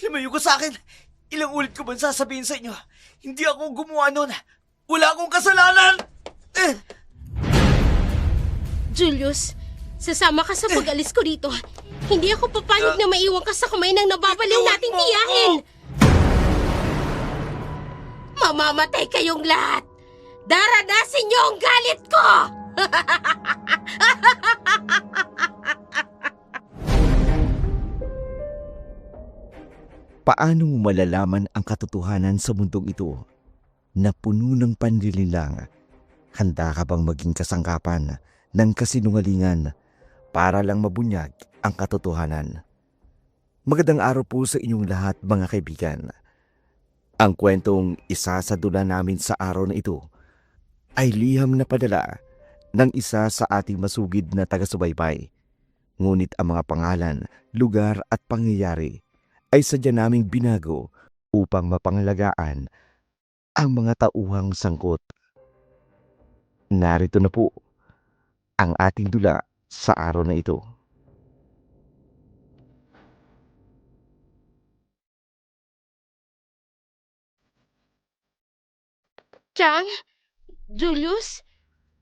Lumayo ka sa akin. Ilang ulit ko ba sasabihin sa inyo? Hindi ako gumawa nun. Wala akong kasalanan! Julius, sasama ka sa pag-alis ko dito. Hindi ako papanig na maiwan ka sa kamay ng nababaliw nating tiyahin. Mamamatay kayong lahat. Daranasin niyo ang galit ko! Paano mo malalaman ang katotohanan sa mundong ito na puno ng panlilinlang? Handa ka bang maging kasangkapan ng kasinungalingan para lang mabunyag ang katotohanan? Magandang araw po sa inyong lahat, mga kaibigan. Ang kwentong isasadula namin sa araw na ito ay liham na padala ng isa sa ating masugid na taga-subaybay. Ngunit ang mga pangalan, lugar at pangyayari ay sadya naming binago upang mapangalagaan ang mga tauhang sangkot. Narito na po ang ating dula sa araw na ito. Chang? Julius?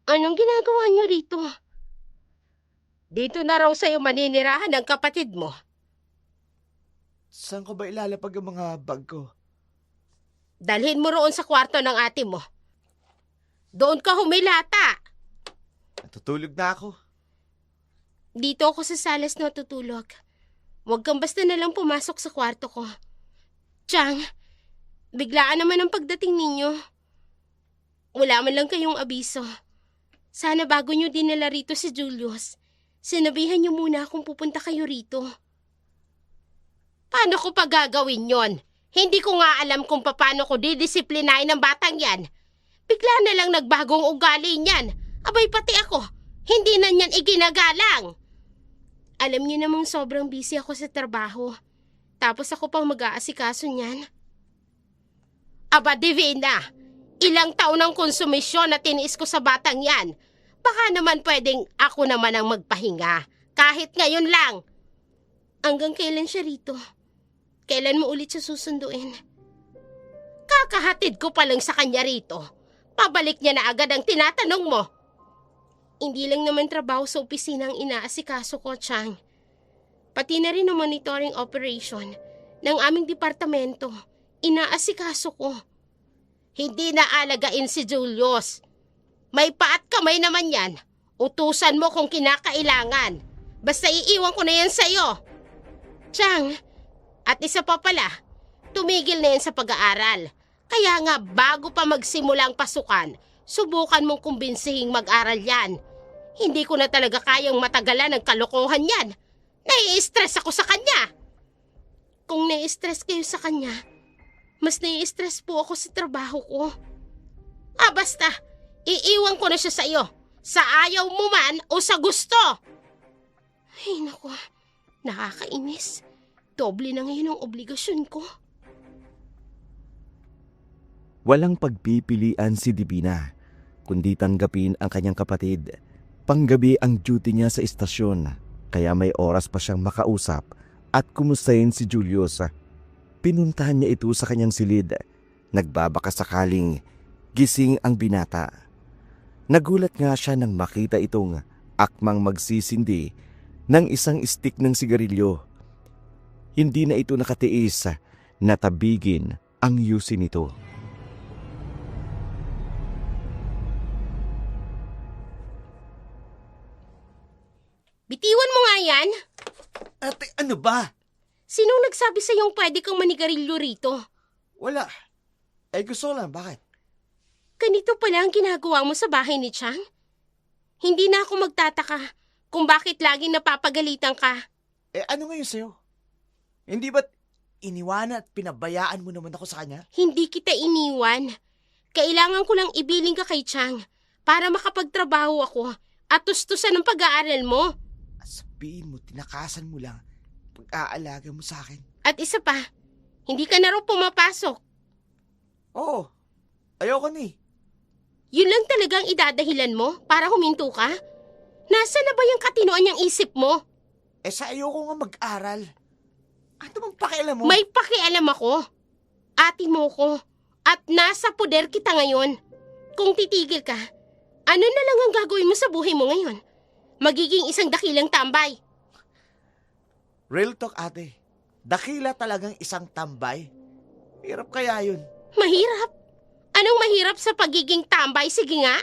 Anong ginagawa niyo rito? Dito na raw sa'yo maninirahan ang kapatid mo. Saan ko ba ilalapag ang mga bag ko? Dalhin mo roon sa kwarto ng ate mo. Doon ka humilata. Natutulog na ako. Dito ako sa salas natutulog. Huwag kang basta na lang pumasok sa kwarto ko. Chang, biglaan naman ang pagdating ninyo. Wala man lang kayong abiso. Sana bago nyo dinala rito si Julius, sinabihan nyo muna kung pupunta kayo rito. Paano ko pa gagawin yon? Hindi ko nga alam kung paano ko didisiplinahin ng batang yan. Bigla na lang nagbagong ugali niyan. Abay pati ako, hindi na niyan iginagalang. Alam niyo namang sobrang busy ako sa trabaho. Tapos ako pang mag-aasikaso niyan. Aba Divina, ilang taon ang konsumisyon na tiniis ko sa batang yan. Baka naman pwedeng ako naman ang magpahinga. Kahit ngayon lang. Hanggang kailan siya rito? Kailan mo ulit siya susunduin? Kakahatid ko pa lang sa kanya rito. Pabalik niya na agad ang tinatanong mo. Hindi lang naman trabaho sa opisina ang inaasikaso ko, Chang. Pati na rin ang monitoring operation ng aming departamento. Inaasikaso ko. Hindi na alagain si Julius. May paat kamay naman yan. Utusan mo kung kinakailangan. Basta iiwan ko na yan sa'yo. Chang, at isa pa pala, tumigil na yan sa pag-aaral. Kaya nga bago pa magsimula ang pasukan, subukan mong kumbensihing mag-aral yan. Hindi ko na talaga kayang matagalan ng kalokohan yan. Nai-stress ako sa kanya. Kung nai-stress kayo sa kanya, mas nai-stress po ako sa trabaho ko. Basta, iiwan ko na siya sa iyo. Sa ayaw mo man o sa gusto. Ay naku, nakakainis. Doble na ngayon ang obligasyon ko. Walang pagpipilian si Divina, kundi tanggapin ang kanyang kapatid. Panggabi ang duty niya sa istasyon, kaya may oras pa siyang makausap at kumustahin si Julius. Pinuntahan niya ito sa kanyang silid. Nagbabaka sakaling gising ang binata. Nagulat nga siya nang makita itong akmang magsisindi ng isang stick ng sigarilyo. Hindi na ito nakatiis na tabigin ang yusi nito. Bitiwan mo nga yan. Ate, ano ba? Sinong nagsabi sa iyong pwede kang manigarilyo rito? Wala. Gusto ko lang. Bakit? Ganito pala ang ginagawa mo sa bahay ni Chang? Hindi na ako magtataka kung bakit laging napapagalitan ka. Ano ngayon sa'yo? Hindi ba't iniwanan at pinabayaan mo naman ako sa kanya? Hindi kita iniwan. Kailangan ko lang ibilin ka kay Chang para makapagtrabaho ako at tustusan ng pag-aaral mo. Sabihin mo, tinakasan mo lang pag-aalaga mo sa akin. At isa pa, hindi ka na raw pumapasok. Oo, ayoko na eh. Yun lang talagang idadahilan mo para huminto ka? Nasaan na ba yung katinoan niyang isip mo? Sa ayoko nga mag-aral. Ano bang pakialam mo? May pakialam ako. Ate mo ko. At nasa poder kita ngayon. Kung titigil ka, ano na lang ang gagawin mo sa buhay mo ngayon? Magiging isang dakilang tambay. Real talk, ate. Dakila talagang isang tambay. Hirap kaya yun. Mahirap. Anong mahirap sa pagiging tambay? Sige nga.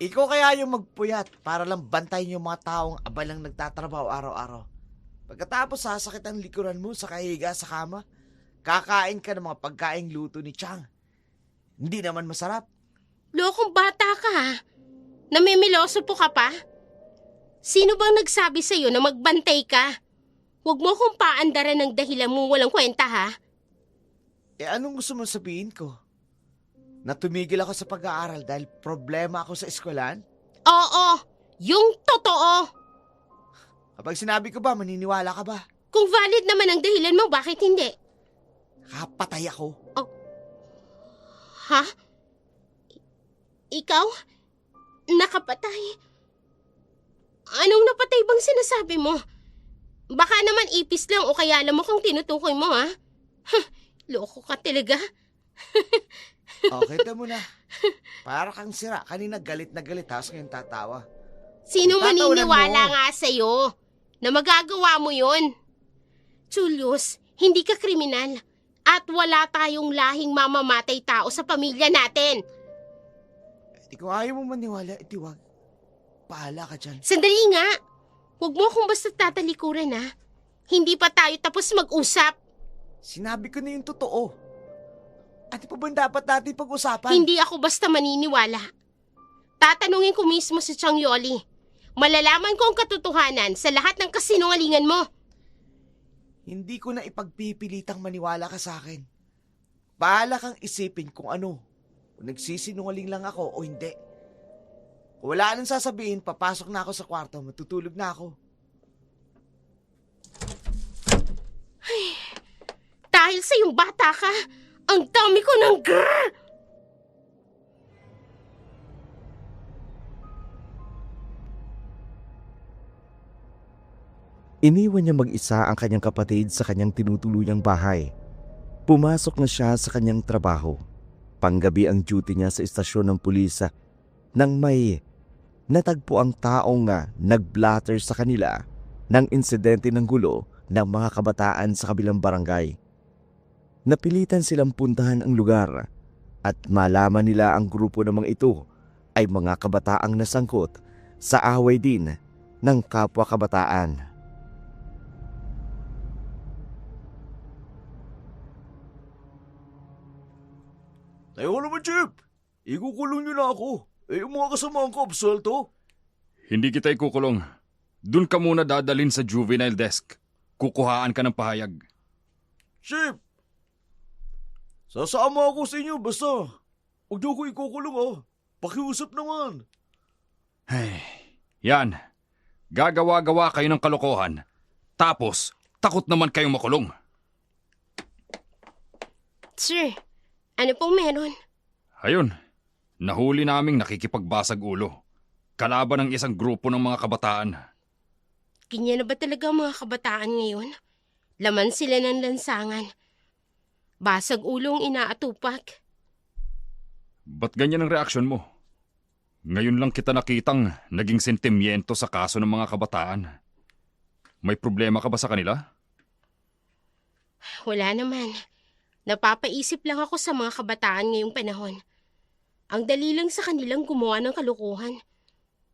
Ikaw kaya yung magpuyat para lang bantayin yung mga taong abalang nagtatrabaho araw-araw. Pagkatapos sasakit ang likuran mo sa kahiga sa kama, kakain ka ng mga pagkaing luto ni Chang. Hindi naman masarap. Lokong bata ka ha? Namimiloso po ka pa? Sino bang nagsabi sa'yo na magbantay ka? Huwag mo kong paandaran ng dahilan mo walang kwenta ha? Anong gusto mo sabihin ko? Na tumigil ako sa pag-aaral dahil problema ako sa eskwelahan? Oo, yung totoo. Kapag sinabi ko ba, maniniwala ka ba? Kung valid naman ang dahilan mo, bakit hindi? Kapatay ako. Ha? Ikaw? Nakapatay? Anong napatay bang sinasabi mo? Baka naman ipis lang o kaya alam mo kung tinutukoy mo ha? Loko ka talaga. Okay, tamo na. Para kang sira. Kanina galit na galit, tapos ngayon tatawa. Sino Tatawanan maniniwala mo. nga sa'yo na magagawa mo yun? Julius, hindi ka kriminal at wala tayong lahing mamamatay tao sa pamilya natin. Kung ayaw mo maniwala, wag. Pahala ka dyan. Sandali nga. Huwag mo akong basta tatalikuran ha. Hindi pa tayo tapos mag-usap. Sinabi ko na yung totoo. Ano pa ba dapat natin pag-usapan? Hindi ako basta maniniwala. Tatanungin ko mismo si Chang Yoli. Malalaman ko ang katotohanan sa lahat ng kasinungalingan mo. Hindi ko na ipagpipilitang maniwala ka sa akin. Bahala kang isipin kung ano. Kung nagsisinungaling lang ako o hindi. Kung wala nang sasabihin, papasok na ako sa kwarto, matutulog na ako. Dahil sa yung bata ka, ang dami ko ng grrr! Iniwan niya mag-isa ang kanyang kapatid sa kanyang tinutuluyang bahay. Pumasok na siya sa kanyang trabaho. Panggabi ang duty niya sa istasyon ng pulis nang may natagpo ang taong nag-blatter sa kanila ng insidente ng gulo ng mga kabataan sa kabilang barangay. Napilitan silang puntahan ang lugar at malaman nila ang grupo ng mga ito ay mga kabataang nasangkot sa away din ng kapwa kabataan. Tayo naman, Chip! Ikukulong niyo na ako. Yung mga kasamahan ko, absuelto. Hindi kita ikukulong. Doon ka muna dadalhin sa juvenile desk. Kukuhaan ka ng pahayag. Chip! Sasama ako sa inyo, basta. Huwag niyo ako ikukulong, Pakiusap naman. Ay, yan. Gagawa-gawa kayo ng kalokohan. Tapos, takot naman kayong makulong. Sir, ano pong meron? Ayun, nahuli naming nakikipagbasag ulo. Kalaban ng isang grupo ng mga kabataan. Ganyan na ba talaga ang mga kabataan ngayon? Laman sila ng lansangan. Basag ulong inaatupak. Ba't ganyan ang reaksyon mo? Ngayon lang kita nakitang naging sentimiento sa kaso ng mga kabataan. May problema ka ba sa kanila? Wala naman. Napapaisip lang ako sa mga kabataan ngayong panahon. Ang dali lang sa kanilang gumawa ng kalukuhan.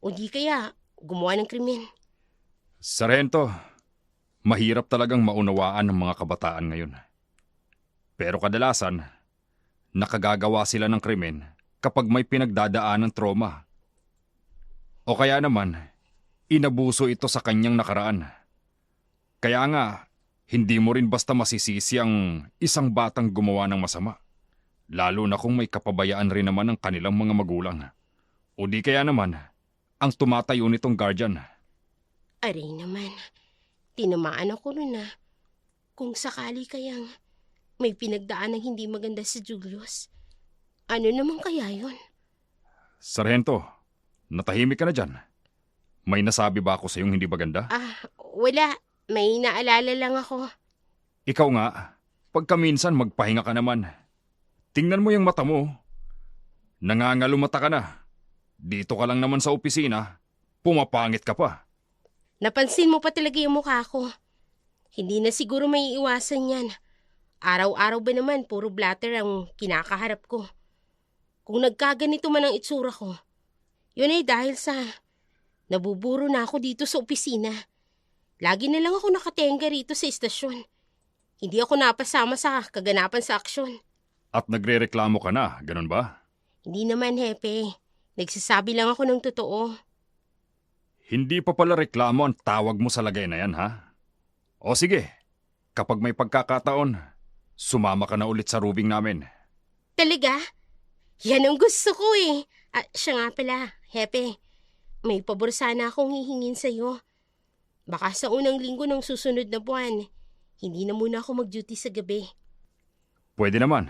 O di kaya gumawa ng krimen. Sargento, mahirap talagang maunawaan ng mga kabataan ngayon. Pero kadalasan, nakagagawa sila ng krimen kapag may pinagdadaan ng trauma. O kaya naman, inabuso ito sa kanyang nakaraan. Kaya nga, hindi mo rin basta masisisi ang isang batang gumawa ng masama. Lalo na kung may kapabayaan rin naman ang kanilang mga magulang. O di kaya naman, ang tumatayo nitong guardian. Aray naman, tinamaan ako nun Kung sakali kayang may pinagdaan ng hindi maganda si Julius, ano naman kaya yon? Sargento, natahimik ka na dyan. May nasabi ba ako sa iyong hindi maganda? Wala. May naalala lang ako. Ikaw nga, pagkaminsan magpahinga ka naman. Tingnan mo yung mata mo. Nangangalumata ka na. Dito ka lang naman sa opisina, pumapangit ka pa. Napansin mo pa talaga yung mukha ko. Hindi na siguro may iwasan yan. Araw-araw ba naman puro blatter ang kinakaharap ko. Kung nagkaganito man ang itsura ko, yun ay dahil sa nabuburo na ako dito sa opisina. Lagi na lang ako nakatenga rito sa istasyon. Hindi ako napasama sa kaganapan sa aksyon. At nagrereklamo ka na, ganun ba? Hindi naman, Hepe. Nagsasabi lang ako ng totoo. Hindi pa pala reklamo ang tawag mo sa lagay na yan, ha? O sige, kapag may pagkakataon, sumama ka na ulit sa rubing namin. Talaga? Yan ang gusto ko eh. Siya nga pala, Hepe. May pabor sana akong hihingin sa'yo. Baka sa unang linggo ng susunod na buwan, hindi na muna ako mag-duty sa gabi. Pwede naman.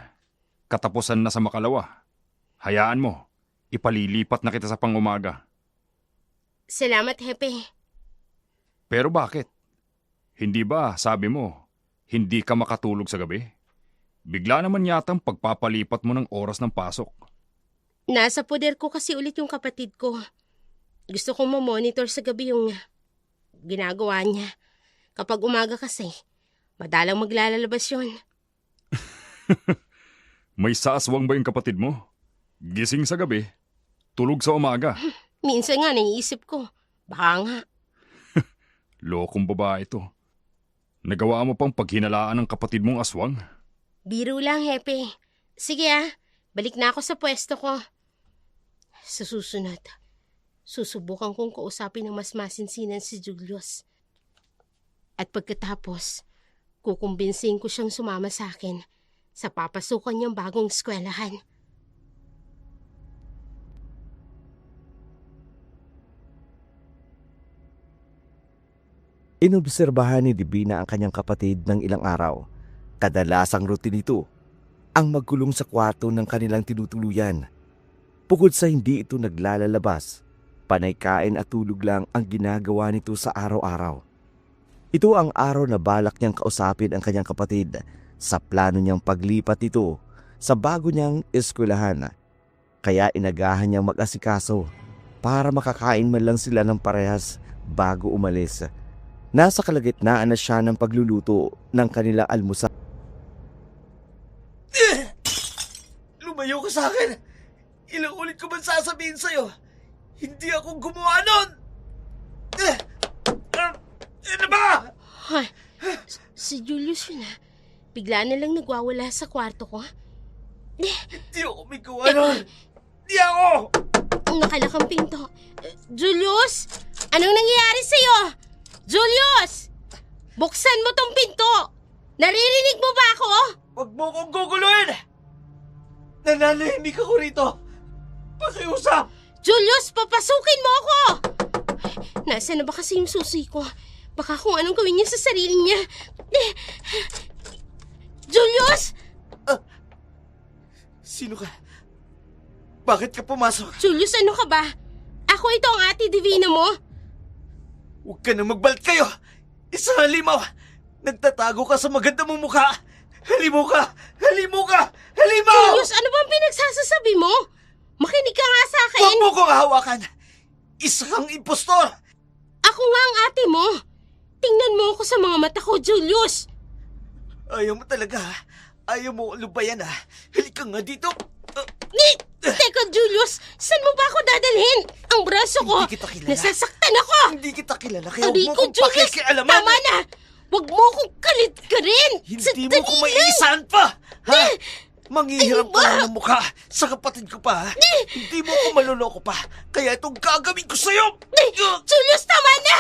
Katapusan na sa makalawa. Hayaan mo, ipalilipat na kita sa pangumaga. Salamat, Hepe. Pero bakit? Hindi ba, sabi mo, hindi ka makatulog sa gabi? Bigla naman yata ang pagpapalipat mo ng oras ng pasok. Nasa poder ko kasi ulit yung kapatid ko. Gusto kong mamonitor sa gabi yung ginagawa niya. Kapag umaga kasi, madalang maglalabas yun. May saaswang ba yung kapatid mo? Gising sa gabi, tulog sa umaga. Minsan nga naiisip ko, baka nga. Lokong babae ito. Nagawa mo pang paghinalaan ng kapatid mong aswang? Biro lang, Hepe. Sige balik na ako sa pwesto ko. Sa susunod, susubukan kong kausapin ng mas masinsinan si Julius. At pagkatapos, kukumbinsin ko siyang sumama sa akin sa papasukan niyang bagong eskwelahan. Inobserbahan ni Divina ang kanyang kapatid ng ilang araw. Kadalasang routine ito ang magkulong sa kwarto ng kanilang tinutuluyan. Bukod sa hindi ito naglalalabas, panay kain at tulog lang ang ginagawa nito sa araw-araw. Ito ang araw na balak niyang kausapin ang kanyang kapatid sa plano niyang paglipat ito sa bago niyang eskwelahan. Kaya inagahan niyang mag-asikaso para makakain man lang sila ng parehas bago umalis. Nasa kalagitnaan na siya ng pagluluto ng kanilang almusal. Lumayo ka sa akin! Ilang ulit ko ba sasabihin sa'yo? Hindi ako gumawa nun! Ano ba? Ay, si Julius yun Bigla na lang nagwawala sa kwarto ko. Hindi ako may gawa nun! Hindi ako! Nakalak ang pinto. Julius? Anong nangyayari sa'yo? Julius! Buksan mo tong pinto! Naririnig mo ba ako? Huwag mo kong guguluhin! Nananahimik ako rito! Pakiusap! Julius, papasukin mo ako! Nasaan na ba kasi yung susi ko? Baka kung anong gawin niya sa sarili niya. Julius! Sino ka? Bakit ka pumasok? Julius, ano ka ba? Ako ito ang ate Divina mo. Huwag ka na magbalat kayo! Isang halimaw! Nagtatago ka sa maganda mong mukha! Halimaw ka! Halimaw ka! Halimaw! Julius, ano bang pinagsasasabi mo? Makinig ka nga sa akin. Huwag mo kong hawakan! Isa kang impostor! Ako nga ang ate mo. Tingnan mo ako sa mga mata ko, Julius. Ayaw mo talaga. Ayaw mo lubayan Halika nga dito. Teka, Julius. Saan mo ba ako dadalhin? Ang braso ko. Hindi kita kilala. Nasasaktan ako. Hindi kita kilala kaya huwag Aray mo ko, kong Julius. pakikialaman. Tama na. Huwag mo akong kalit ka rin. Hindi mo ko maiisahan pa. Ha? Manghihiram Ano ka ba? lang ng mukha sa kapatid ko pa. Hindi mo ko maluloko pa. Kaya itong gagawin ko sa'yo. Julius, tama na.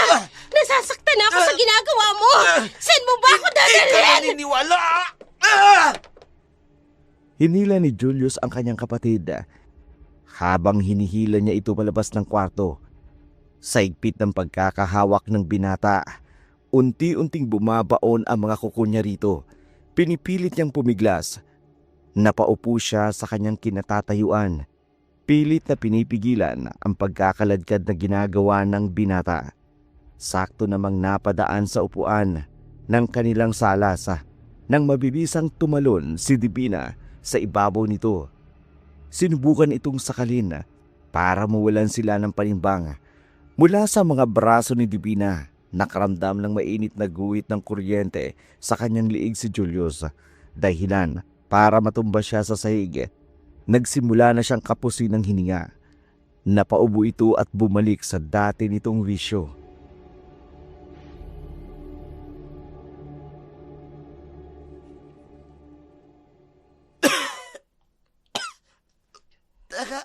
Nasasaktan ako sa ginagawa mo. Saan mo ba ako Hindi ka dadalhin? naniniwala. Hinila ni Julius ang kanyang kapatid. Habang hinihila niya ito palabas ng kwarto, sa higpit ng pagkakahawak ng binata, unti-unting bumabaon ang mga kuko niya rito. Pinipilit niyang pumiglas. Napaupo siya sa kanyang kinatatayuan. Pilit na pinipigilan ang pagkakaladkad na ginagawa ng binata. Sakto namang napadaan sa upuan ng kanilang sala nang mabibisang tumalon si Divina sa ibabaw nito. Sinubukan itong sakalin para mawalan sila ng panimbang. Mula sa mga braso ni Divina, nakaramdam ng mainit na guhit ng kuryente sa kanyang liig si Julius. Dahilan para matumba siya sa sahig. Nagsimula na siyang kapusin ng hininga. Napaubo ito at bumalik sa dati nitong wisyo. Teka,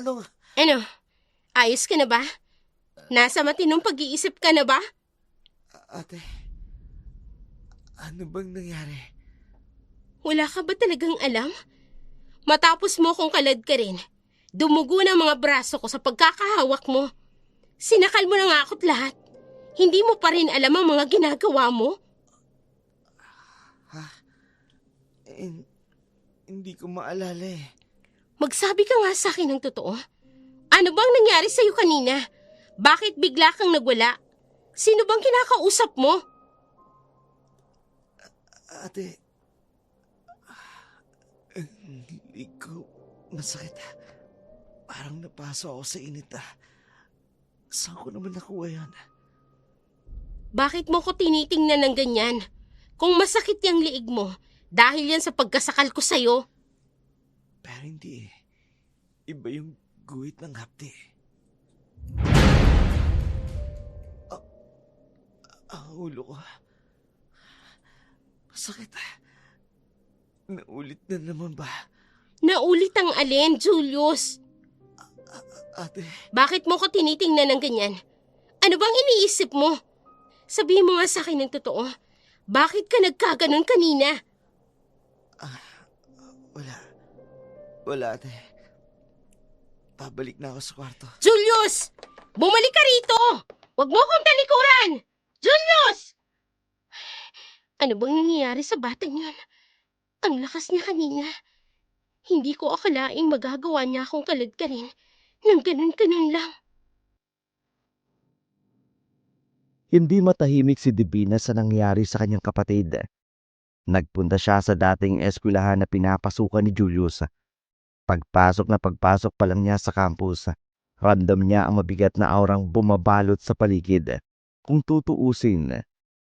ano? Ano? Ayos ka na ba? Nasa matinong pag-iisip ka na ba? Ate, ano bang nangyari? Wala ka ba talagang alam? Matapos mo kong kalad ka rin, dumugo na mga braso ko sa pagkakahawak mo. Sinakal mo na nga ako't lahat. Hindi mo pa rin alam ang mga ginagawa mo? Hindi ko maalala eh. Magsabi ka nga sa akin ng totoo. Ano bang nangyari sa'yo kanina? Bakit bigla kang nagwala? Sino bang kinakausap mo? Ate, hindi ko masakit. Parang napaso ako sa init. Saan ko naman nakuha yan? Bakit mo ko tinitingnan ng ganyan? Kung masakit yung liig mo, dahil yan sa pagkasakal ko sa'yo. Pero hindi eh. Iba yung guhit ng hapdi. Ang ulo ko. Masakit. Naulit na naman ba? Naulit ang alin, Julius? Ate, Bakit mo ko tinitingnan ng ganyan? Ano bang iniisip mo? Sabihin mo nga sa akin ng totoo. Bakit ka nagkaganon kanina? wala ate. Pabalik na ako sa kwarto. Julius! Bumalik ka rito! Huwag mo akong talikuran! Julius! Ano bang nangyayari sa batang yun? Ang lakas niya kanina. Hindi ko akalaing magagawa niya akong kalad ka rin nang ganun-ganun lang. Hindi matahimik si Divina sa nangyari sa kanyang kapatid. Nagpunta siya sa dating eskwelahan na pinapasukan ni Julius. Pagpasok pa lang niya sa campus, ramdam niya ang mabigat na aurang bumabalot sa paligid. Kung tutuusin,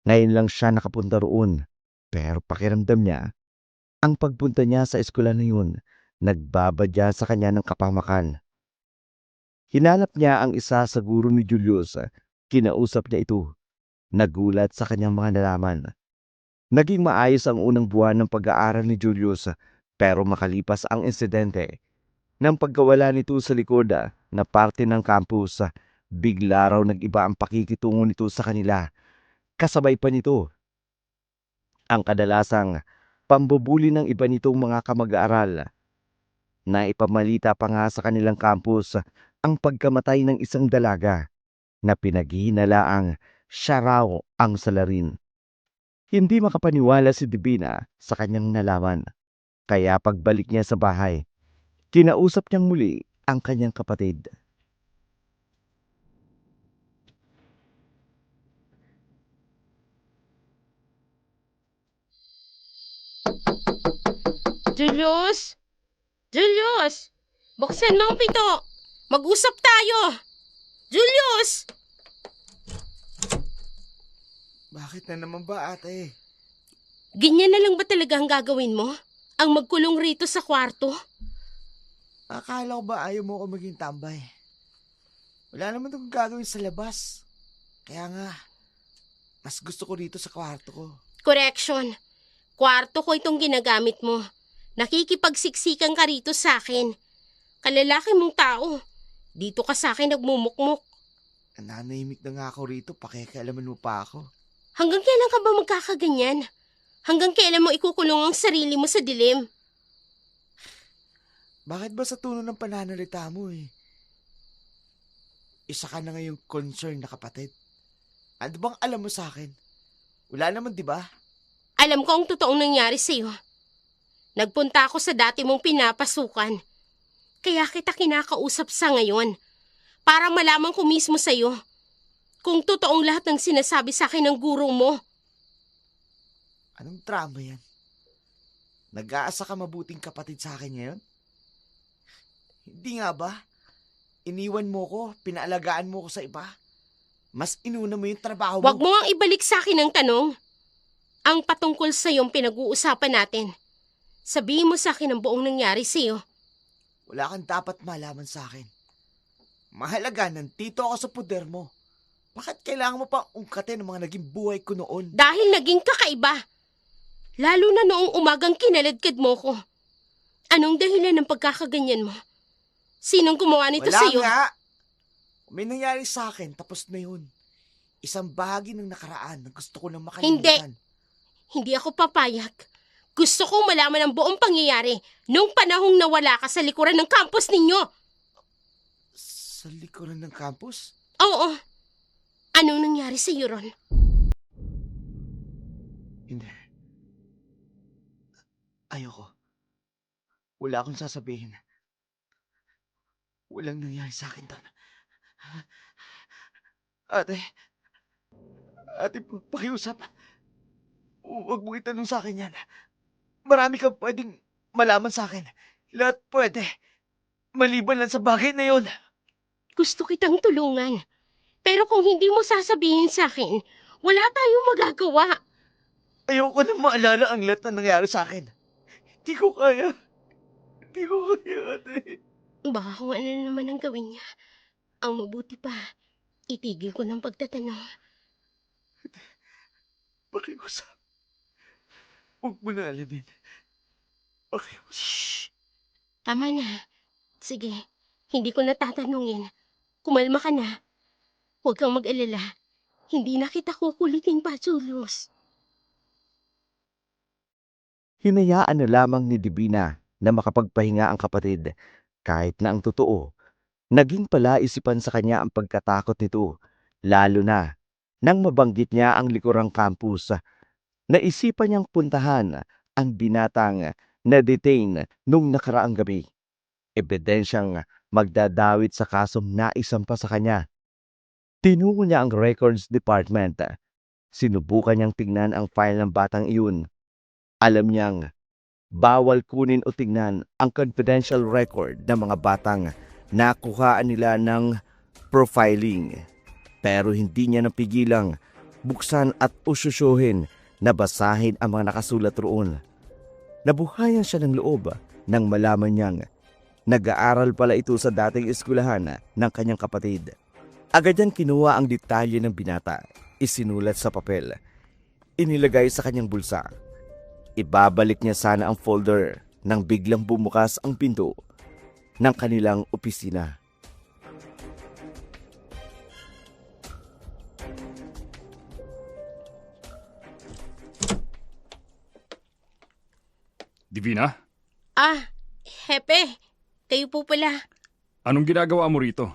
ngayon lang siya nakapunta roon. Pero pakiramdam niya, ang pagpunta niya sa eskwela na yun, nagbabadya sa kanya ng kapamakan. Hinanap niya ang isa sa guro ni Julius. Kinausap niya ito. Nagulat sa kanyang mga nalaman. Naging maayos ang unang buwan ng pag-aaral ni Julius, pero makalipas ang insidente, nang pagkawala nito sa likod na parte ng campus, bigla raw nag-iba ang pakikitungo nito sa kanila. Kasabay pa nito ang kadalasang pambubuli ng iba nitong mga kamag-aaral. Naipamalita pa nga sa kanilang campus ang pagkamatay ng isang dalaga na pinaghihinalaang siya raw ang salarin. Hindi makapaniwala si Divina sa kanyang nalaman. Kaya pagbalik niya sa bahay, kinausap niyang muli ang kanyang kapatid. Julius! Julius! Buksan mo ang pinto! Mag-usap tayo! Julius! Bakit na naman ba ate? Ganyan na lang ba talaga ang gagawin mo? Ang magkulong rito sa kwarto? Akala ko ba ayaw mo ako maging tambay? Wala naman itong gagawin sa labas. Kaya nga, mas gusto ko rito sa kwarto ko. Correction. Kwarto ko itong ginagamit mo. Nakikipagsiksikan ka rito sa akin. Kalalaki mong tao. Dito ka sa akin nagmumukmuk. Nanahimik na nga ako rito, pakikialaman mo pa ako. Hanggang kailan ka ba magkakaganyan? Hanggang kailan mo ikukulong ang sarili mo sa dilim? Bakit ba sa tono ng pananalita mo eh? Isa ka na ngayong concern na kapatid. Ano bang alam mo sa akin? Wala naman, di ba? Alam ko ang totoong nangyari sa'yo. Nagpunta ako sa dati mong pinapasukan. Kaya kita kinakausap sa ngayon. Para malaman ko mismo sa'yo kung totoong lahat ng sinasabi sa akin ng guro mo. Anong drama yan? Nag-aasa ka mabuting kapatid sa akin ngayon? Hindi nga ba? Iniwan mo ko, pinaalagaan mo ko sa iba. Mas inuna mo yung trabaho mo. Huwag mo ang ibalik sa akin ang tanong. Ang patungkol sa iyong pinag-uusapan natin. Sabihin mo sa akin ang buong nangyari sa iyo. Wala kang dapat malaman sa akin. Mahalaga, nandito ako sa poder mo. Bakit kailangan mo pa ungkatin ang mga naging buhay ko noon? Dahil naging kakaiba. Lalo na noong umagang kinaladkad mo ko. Anong dahilan ng pagkakaganyan mo? Sinong gumawa nito Wala sa iyo? nga! May nangyari sa akin, tapos na yun. Isang bahagi ng nakaraan na gusto ko nang makalimutan. Hindi ako papayag. Gusto kong malaman ang buong pangyayari nung panahong nawala ka sa likuran ng campus ninyo. Sa likuran ng campus? Oo. Anong nangyari sa iyo, Ron? Hindi. Ayoko. Wala akong sasabihin. Walang nangyari sa akin doon. Ate. Ate, pakiusap. Huwag mong itanong sa akin yan. Marami kang pwedeng malaman sa akin. Lahat pwede. Maliban lang sa bagay na yon. Gusto kitang tulungan. Pero kung hindi mo sasabihin sa akin, wala tayong magagawa. Ayoko na maalala ang lahat na nangyari sa akin. Hindi ko kaya. Hindi ko kaya, ate. Baka kung ano naman ang gawin niya. Ang mabuti pa, itigil ko ng pagtatanong. Pakiusap. Huwag mo na alamin. Pakiusap. Shh! Tama na. Sige, hindi ko natatanungin. Kumalma ka na. Huwag kang mag-alala. Hindi na kita kukuliting pa, Julius. Hinayaan na lamang ni Divina na makapagpahinga ang kapatid kahit na ang totoo, naging palaisipan sa kanya ang pagkatakot nito, lalo na nang mabanggit niya ang likurang campus. Naisipan niyang puntahan ang binatang na-detain nung nakaraang gabi. Ebidensyang magdadawit sa kasong naisampa sa kanya. Tinungo niya ang records department. Sinubukan niyang tingnan ang file ng batang iyon. Alam niyang bawal kunin o tingnan ang confidential record ng mga batang nakuhaan nila ng profiling. Pero hindi niya napigilang buksan at usyusyohin na basahin ang mga nakasulat roon. Nabuhayan siya ng loob nang malaman niyang nag-aaral pala ito sa dating eskwelahan ng kanyang kapatid. Agad niyang kinuha ang detalye ng binata, isinulat sa papel, inilagay sa kanyang bulsa. Ibabalik niya sana ang folder nang biglang bumukas ang pinto ng kanilang opisina. Divina, Ah, Hepe, kayo po pala. anong ginagawa mo rito?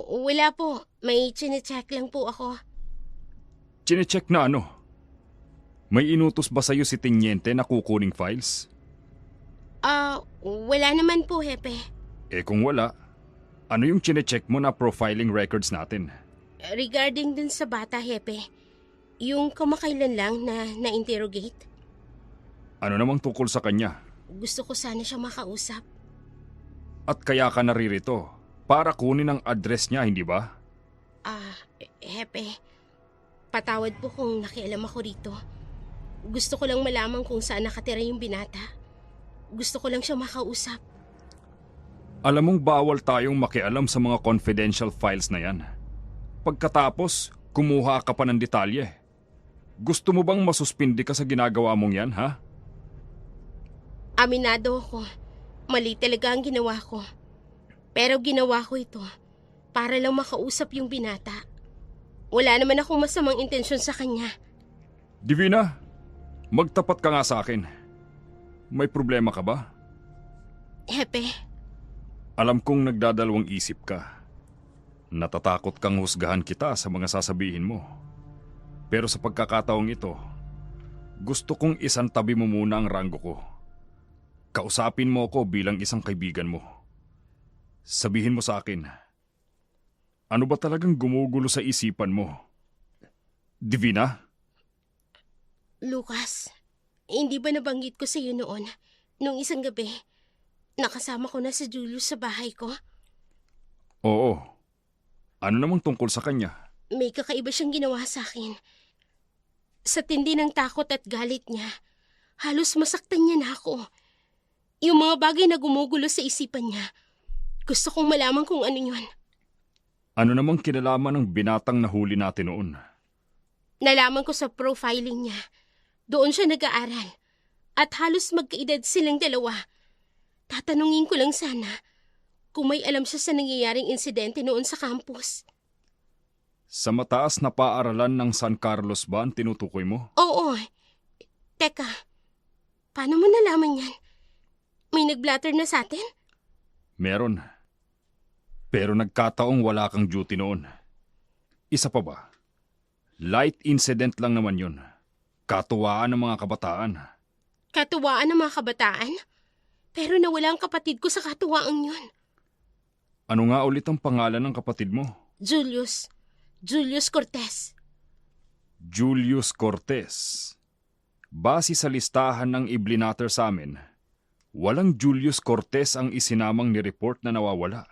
Wala po. May chinecheck lang po ako. Chinecheck na ano? May inutos ba sa'yo si Tiniente na kukuning files? Wala naman po, Hepe. Eh kung wala, ano yung chinecheck mo na profiling records natin? Regarding dun sa bata, Hepe, yung kamakailan lang na na-interrogate, Ano namang tungkol sa kanya? gusto ko sana siya makausap. At kaya ka naririto para kunin ang address niya, hindi ba? Hepe, patawad po kung nakialam ako rito. Gusto ko lang malaman kung saan nakatira yung binata. Gusto ko lang siya makausap. Alam mong bawal tayong makialam sa mga confidential files na yan. Pagkatapos, kumuha ka pa ng detalye. Gusto mo bang masuspindi ka sa ginagawa mong yan, ha? Aminado ako. Mali talaga ang ginawa ko. Pero ginawa ko ito para lang makausap yung binata. Wala naman akong masamang intensyon sa kanya. Divina, magtapat ka nga sa akin. May problema ka ba? Hepe, Alam kong nagdadalawang isip ka. Natatakot kang husgahan kita sa mga sasabihin mo. Pero sa pagkakataong ito, gusto kong isantabi mo muna ang ranggo ko. Kausapin mo ako bilang isang kaibigan mo. Sabihin mo sa akin, ano ba talagang gumugulo sa isipan mo? Divina? Lucas, hindi ba nabanggit ko sa iyo noon, nung isang gabi, nakasama ko na si Julius sa bahay ko? Oo. Ano namang tungkol sa kanya? May kakaiba siyang ginawa sa akin. Sa tindi ng takot at galit niya, halos masaktan niya na ako. Yung mga bagay na gumugulo sa isipan niya, gusto kong malaman kung ano yun. Ano namang kinalaman ng binatang nahuli natin noon? Nalaman ko sa profiling niya. Doon siya nag-aaral. At halos magkaedad silang dalawa. Tatanungin ko lang sana kung may alam siya sa nangyayaring insidente noon sa campus. Sa mataas na paaralan ng San Carlos ba ang tinutukoy mo? Oo. Teka, paano mo nalaman yan? May nag-blatter na sa atin? Meron. Pero nagkataong wala kang duty noon. Isa pa ba? Light incident lang naman yun. Katuwaan ng mga kabataan. Katuwaan ng mga kabataan? Pero nawala ang kapatid ko sa katuwaan yun. Ano nga ulit ang pangalan ng kapatid mo? Julius. Julius Cortez. Julius Cortez. Base sa listahan ng iblinater sa amin, walang Julius Cortez ang isinamang ni-report na nawawala.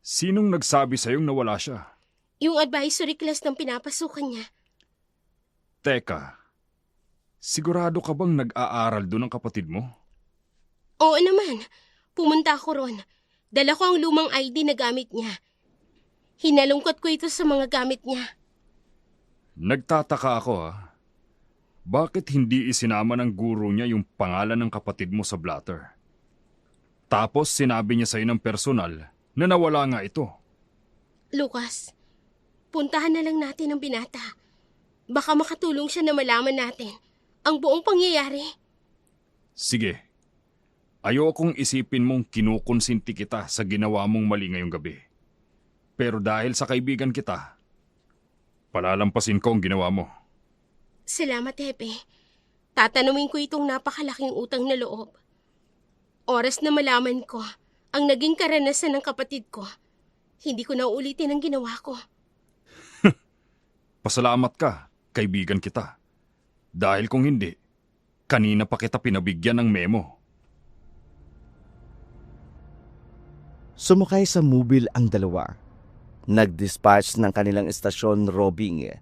Sinong nagsabi sa'yong nawala siya? Yung advisory class ng pinapasukan niya. Teka, sigurado ka bang nag-aaral doon ang kapatid mo? Oo naman. Pumunta ako ron. Dala ko ang lumang ID na gamit niya. Hinalungkot ko ito sa mga gamit niya. Nagtataka ako Bakit hindi isinama ng guro niya yung pangalan ng kapatid mo sa blatter? Tapos sinabi niya sa'yo ng personal na nawala nga ito. Lucas, puntahan na lang natin ang binata. Baka makatulong siya na malaman natin ang buong pangyayari. Sige. Ayokong isipin mong kinukonsinti kita sa ginawa mong mali ngayong gabi. Pero dahil sa kaibigan kita, palalampasin ko ang ginawa mo. Salamat, Hepe. Tatanungin ko itong napakalaking utang na loob. Oras na malaman ko ang naging karanasan ng kapatid ko, hindi ko na uulitin ang ginawa ko. Pasalamat ka, kaibigan kita. Dahil kung hindi, kanina pa kita pinabigyan ng memo. Sumakay sa mobil ang dalawa. Nag-dispatch ng kanilang estasyon robing.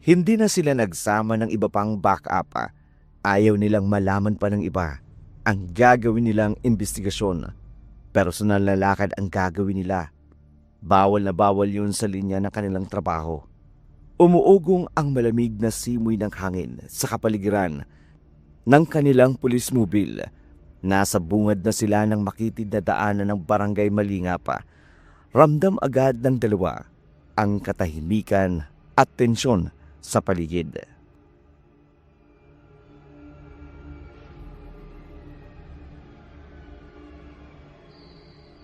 Hindi na sila nagsama ng iba pang backup. Ayaw nilang malaman pa ng iba ang gagawin nilang investigasyon. Personal na lakad ang gagawin nila. Bawal na bawal yun sa linya ng kanilang trabaho. Umuugong ang malamig na simoy ng hangin sa kapaligiran ng kanilang pulis mobile. Nasa bungad na sila ng makitid na daanan ng barangay Malingap. Ramdam agad ng dalawa ang katahimikan at tensyon sa paligid.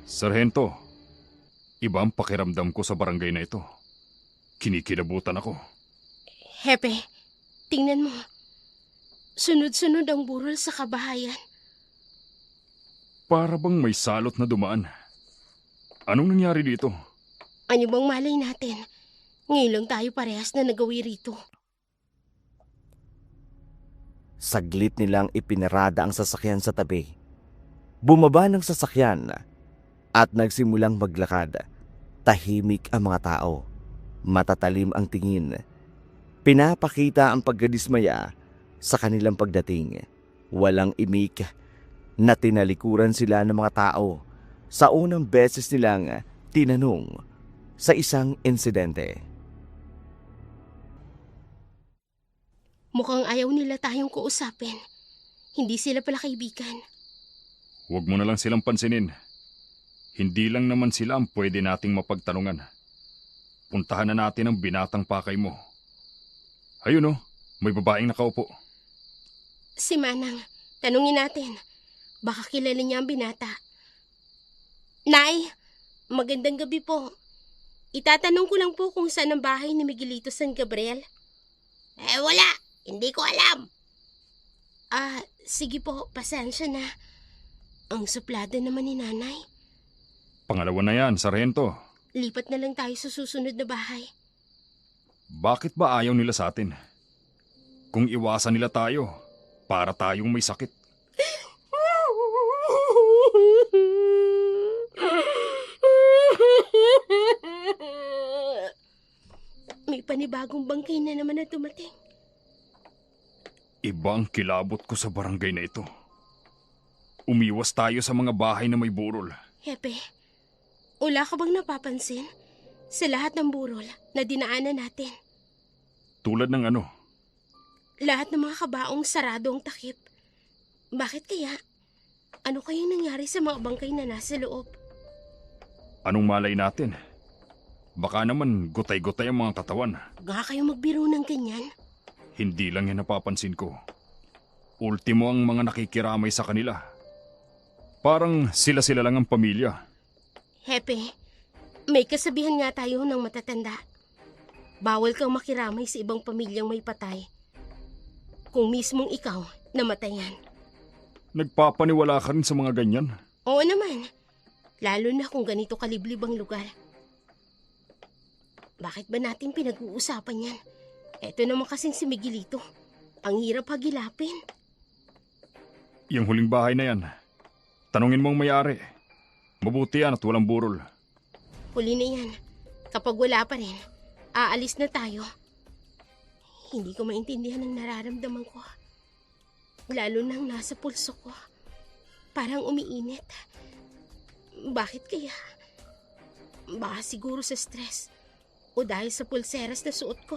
Sargento, iba ang pakiramdam ko sa barangay na ito. Kinikilabutan ako. Hepe, tingnan mo. Sunod-sunod ang burol sa kabahayan. Para bang may salot na dumaan. Anong nangyari dito? Ano bang malay natin? Ngayon lang tayo parehas na nagawi rito. Saglit nilang ipinarada ang sasakyan sa tabi. Bumaba ng sasakyan at nagsimulang maglakad. Tahimik ang mga tao. Matatalim ang tingin. Pinapakita ang pagkadismaya sa kanilang pagdating. Walang imik na tinalikuran sila ng mga tao sa unang beses nilang tinanong sa isang insidente. Mukhang ayaw nila tayong kausapin. Hindi sila pala kaibigan. Huwag mo na lang silang pansinin. Hindi lang naman sila ang pwede nating mapagtanungan. Puntahan na natin ang binatang pakay mo. Ayun may babaeng nakaupo. Si Manang, tanungin natin. Baka kilala niya ang binata. Nay, magandang gabi po. Itatanong ko lang po kung saan ang bahay ni Miguelito San Gabriel. Wala. Hindi ko alam. Sige po, pasensya na. Ang suplada naman ni nanay. Pangalawa na yan, Sargento. Lipat na lang tayo sa susunod na bahay. Bakit ba ayaw nila sa atin? kung iwasan nila tayo para tayong may sakit. May panibagong bangkay na naman na dumating. Iba ang kilabot ko sa barangay na ito. Umiwas tayo sa mga bahay na may burol. Hepe, wala ka bang napapansin sa lahat ng burol na dinaanan natin? Tulad ng ano? Lahat ng mga kabaong sarado ang takip. Bakit kaya? Ano kayang nangyari sa mga bangkay na nasa loob? Anong malay natin? Baka naman gutay-gutay ang mga katawan. Nga kayo magbiro ng ganyan? Hindi lang yan napapansin ko. Ultimo ang mga nakikiramay sa kanila. Parang sila-sila lang ang pamilya. Hepe, may kasabihan nga tayo ng matatanda. Bawal kang makiramay sa ibang pamilyang may patay. Kung mismong ikaw namatayan. Nagpapaniwala ka rin sa mga ganyan. Oo naman. Lalo na kung ganito kaliblib ang lugar. Bakit ba natin pinag-uusapan yan? Eto naman kasing si Miguelito. Ang hirap hagilapin. Yung huling bahay na yan, tanungin mo ang may-ari. Mabuti yan at walang burol. Huli na yan. Kapag wala pa rin, aalis na tayo. Hindi ko maintindihan ang nararamdaman ko. Lalo nang nasa pulso ko. Parang umiinit. Bakit kaya? Baka siguro sa stress. O dahil sa pulseras na suot ko.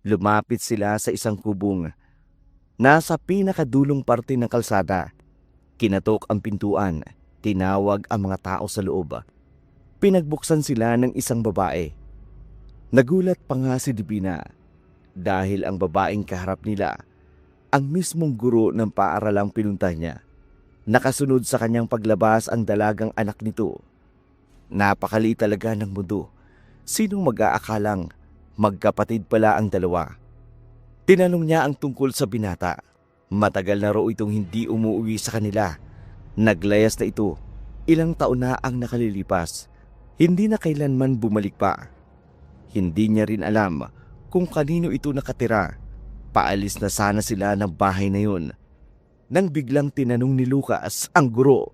Lumapit sila sa isang kubong. Nasa pinakadulong parte ng kalsada. Kinatok ang pintuan. Tinawag ang mga tao sa loob. Pinagbuksan sila ng isang babae. Nagulat pa nga si Divina dahil ang babaeng kaharap nila ang mismong guro ng paaralang pinunta niya. Nakasunod sa kanyang paglabas ang dalagang anak nito. Napakaliit talaga ng mundo. Sinong mag-aakalang magkapatid pala ang dalawa? Tinanong niya ang tungkol sa binata. Matagal na raw itong hindi umuwi sa kanila. Naglayas na ito. Ilang taon na ang nakalilipas. Hindi na kailanman bumalik pa. Hindi niya rin alam kung kanino ito nakatira. Paalis na sana sila ng bahay na yun. Nang biglang tinanong ni Lucas ang guro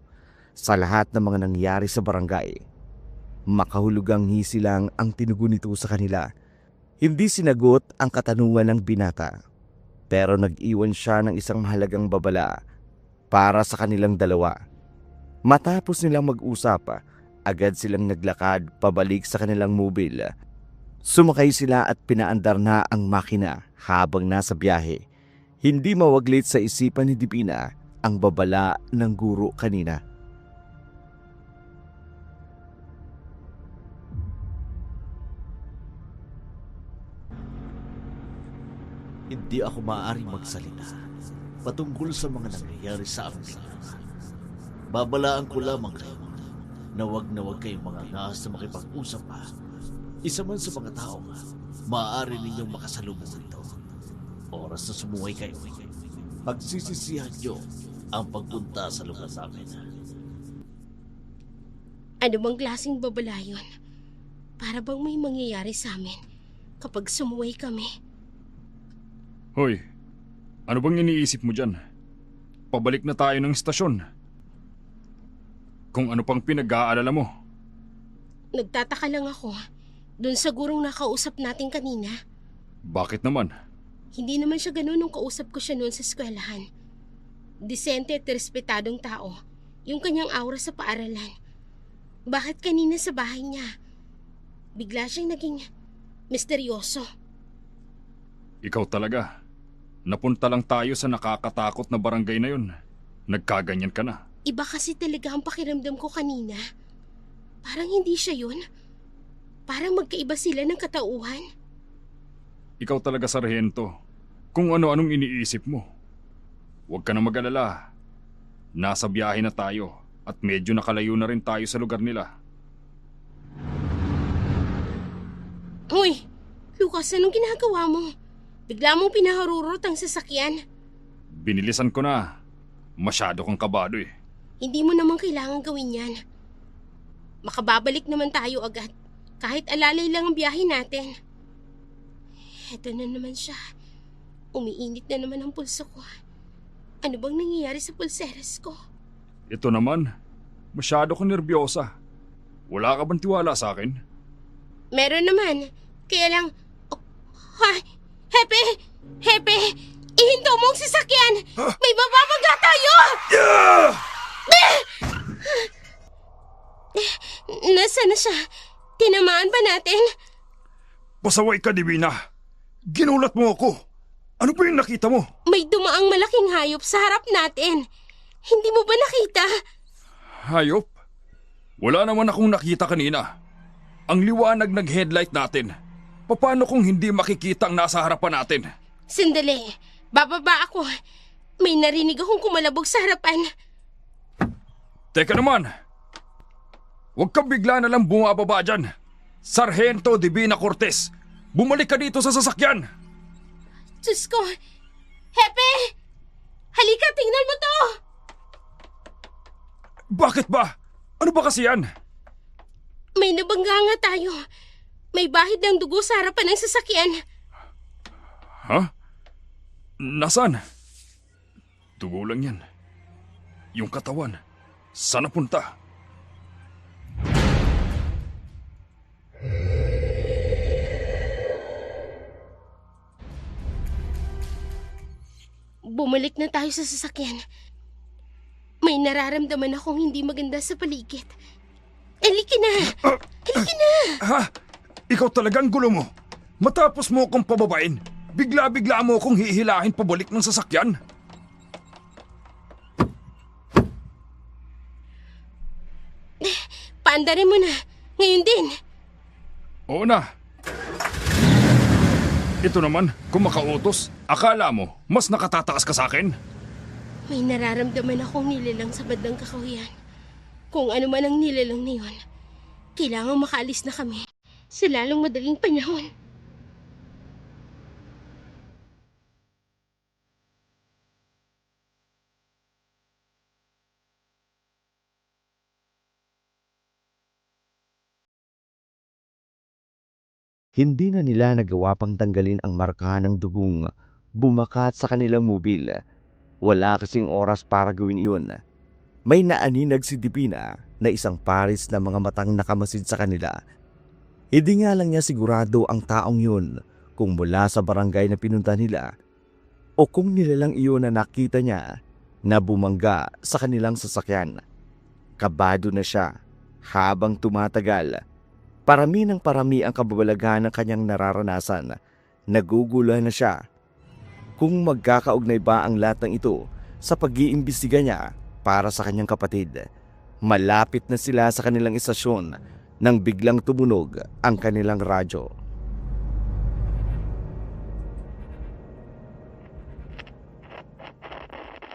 sa lahat ng mga nangyari sa barangay. Makahulugang ngisi lang ang tinugon nito sa kanila. Hindi sinagot ang katanungan ng binata. Pero nag-iwan siya ng isang mahalagang babala para sa kanilang dalawa. Matapos nilang mag-usap, agad silang naglakad pabalik sa kanilang mobil. Sumakay sila at pinaandar na ang makina habang nasa biyahe. Hindi mawaglit sa isipan ni Divina ang babala ng guro kanina. Hindi ako maaaring magsalita patungkol sa mga nangyayari sa amin. Babalaan ko lamang kayo na wag kayong mga ngas na makipag-usap pa. Isa man sa mga tao, maaari ninyong makasalubong ito. Oras na sumuhay kayo, pagsisisihan nyo ang pagpunta sa lugar namin. Ano bang klaseng babala yun? Para bang may mangyayari sa amin kapag sumuway kami? Hoy, ano bang iniisip mo dyan? Pabalik na tayo ng istasyon. Kung ano pang pinag-aalala mo. Nagtataka lang ako dun sa gurong nakausap natin kanina. Bakit naman? Hindi naman siya ganun nung kausap ko siya noon sa eskwelahan. Disente at respetadong tao, yung kanyang aura sa paaralan. Bakit kanina sa bahay niya, bigla siyang naging misteryoso? Ikaw talaga. Napunta lang tayo sa nakakatakot na barangay na yun. Nagkaganyan ka na. Iba kasi talaga ang pakiramdam ko kanina. Parang hindi siya yun. Parang magkaiba sila ng katauhan. Ikaw talaga, Sargento. Kung ano-anong iniisip mo. Huwag ka na mag-alala. Nasa biyahe na tayo at medyo nakalayo na rin tayo sa lugar nila. Hoy, Lucas, anong ginagawa mo? Bigla mong pinaharurot ang sasakyan. Binilisan ko na. Masyado kang kabado eh. Hindi mo naman kailangan gawin yan. Makababalik naman tayo agad Kahit alalay lang ang biyahe natin. Eto na naman siya. Umiinit na naman ang pulso ko. Ano bang nangyayari sa pulseras ko? Ito naman, masyado kang nervyosa. Wala ka bang tiwala sa akin? Meron naman. Kaya lang... Oh, Hepe! Hepe! Ihinto mo ang sasakyan! May bababangga tayo! Nasaan na siya? Tinamaan ba natin? Pasaway ka, Divina. Ginulat mo ako. Ano ba yung nakita mo? May dumaang malaking hayop sa harap natin. Hindi mo ba nakita? Hayop? Wala naman akong nakita kanina. Ang liwanag nag-headlight natin. Paano kung hindi makikita ang nasa harapan natin? Sandali. Bababa ako. May narinig akong kumalabog sa harapan. Teka naman. Huwag kang bigla na lang bumababa dyan. Sargento Divina Cortez, bumalik ka dito sa sasakyan. Diyos ko. Hepe! Halika, tingnan mo to! Bakit ba? Ano ba kasi yan? May nabangga nga tayo. May bahid ng dugo sa harapan ng sasakyan. Ha? Nasaan? Dugo lang yan. Yung katawan, saan napunta? Bumalik na tayo sa sasakyan. May nararamdaman akong hindi maganda sa paligid. Halika na! Halika na! Ha? Ikaw talagang gulo mo. Matapos mo akong pababain, bigla-bigla mo akong hihilahin pabalik ng sasakyan. Paandarin mo na. Ngayon din. Oo na. Ito naman, kung makautos, akala mo, mas nakatataas ka sa akin? May nararamdaman akong nilalang sa bandang kakahuyan. Kung ano man ang nilalang na yun, kailangang makaalis na kami sa lalong madaling panahon. Hindi na nila nagawa pang tanggalin ang marka ng dugong bumakat sa kanilang mobil. Wala kasing oras para gawin iyon. May naaninag si Divina na isang paris na mga matang nakamasid sa kanila. Hindi nga lang niya sigurado ang taong yun kung mula sa barangay na pinunta nila o kung nilalang iyon na nakita niya na bumangga sa kanilang sasakyan. Kabado na siya habang tumatagal. Parami ng parami ang kababalaghan ng kanyang nararanasan. Nagugula na siya kung magkakaugnay ba ang lahat ng ito sa pag-iimbestiga niya para sa kanyang kapatid. Malapit na sila sa kanilang istasyon nang biglang tumunog ang kanilang radyo.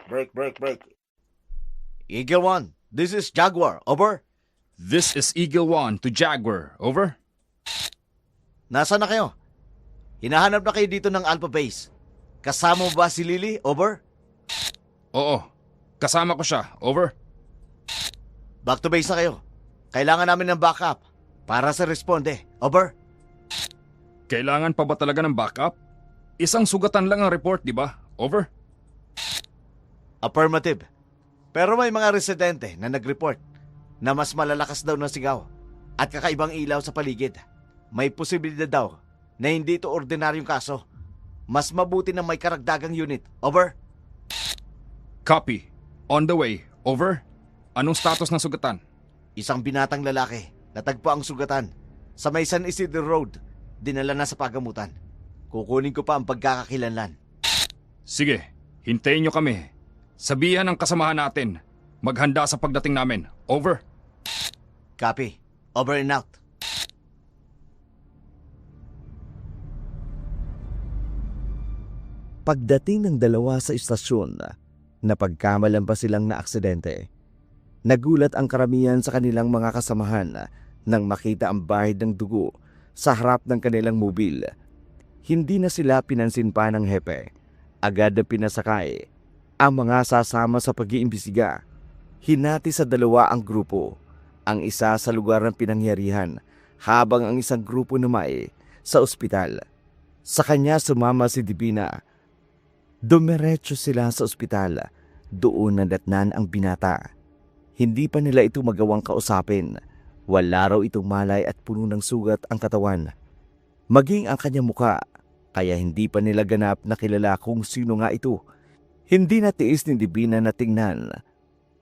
Break. Eagle 1, this is Jaguar. Over. This is Eagle 1 to Jaguar. Over. Nasaan na kayo? Hinahanap na kayo dito ng Alpha Base. Kasama mo ba si Lily? Over. Oo, kasama ko siya. Over. Back to base na kayo. Kailangan namin ng backup para sa responde. Over. Kailangan pa ba talaga ng backup? Isang sugatan lang ang report, di ba? Over. Affirmative. Pero may mga residente na nag-report na mas malalakas daw ng sigaw at kakaibang ilaw sa paligid. May posibilidad daw na hindi ito ordinaryong kaso. Mas mabuti na may karagdagang unit. Over. Copy. On the way. Over. Anong status ng sugatan? Isang binatang lalaki. Natagpo ang sugatan sa may San Isidro Road. Dinala na sa pagamutan. Kukunin ko pa ang pagkakakilanlan. Sige, hintayin nyo kami. Sabihan ng kasamahan natin. Maghanda sa pagdating namin. Over. Copy. Over and out. Pagdating ng dalawa sa istasyon, napagkamalan pa silang naaksidente. Nagulat ang karamihan sa kanilang mga kasamahan nang makita ang bahid ng dugo sa harap ng kanilang mobil. Hindi na sila pinansin pa ng hepe. Agad na pinasakay ang mga sasama sa pag-iimbestiga. Hinati sa dalawa ang grupo. Ang isa sa lugar ng pinangyarihan habang ang isang grupo naman sa ospital. Sa kanya sumama si Divina. Dumiretso sila sa ospital. Doon nadatnan ang binata. Hindi pa nila ito magawang kausapin. Wala raw itong malay at puno ng sugat ang katawan. Maging ang kanyang muka, kaya hindi pa nila ganap na kilala kung sino nga ito. Hindi natiis ni Divina na tingnan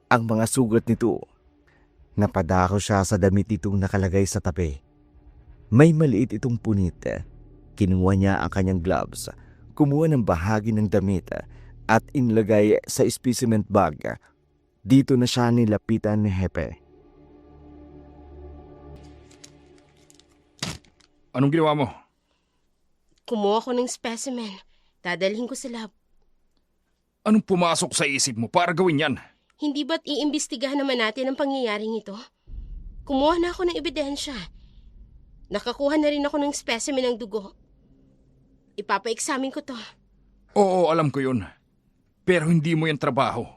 ang mga sugat nito. Napadako siya sa damit itong nakalagay sa tabi. May maliit itong punit. Kinuha niya ang kanyang gloves, kumuha ng bahagi ng damit at inlagay sa specimen bag. Dito na siya nilapitan ni Hepe. Anong ginawa mo? Kumuha ko ng specimen. Dadalhin ko sa lab. Anong pumasok sa isip mo para gawin yan? Hindi ba't iimbestigahan naman natin ang pangyayaring ito? Kumuha na ako ng ebidensya. Nakakuha na rin ako ng specimen ng dugo. Ipapa-examine ko to. Oo, alam ko yun. Pero hindi mo yan trabaho.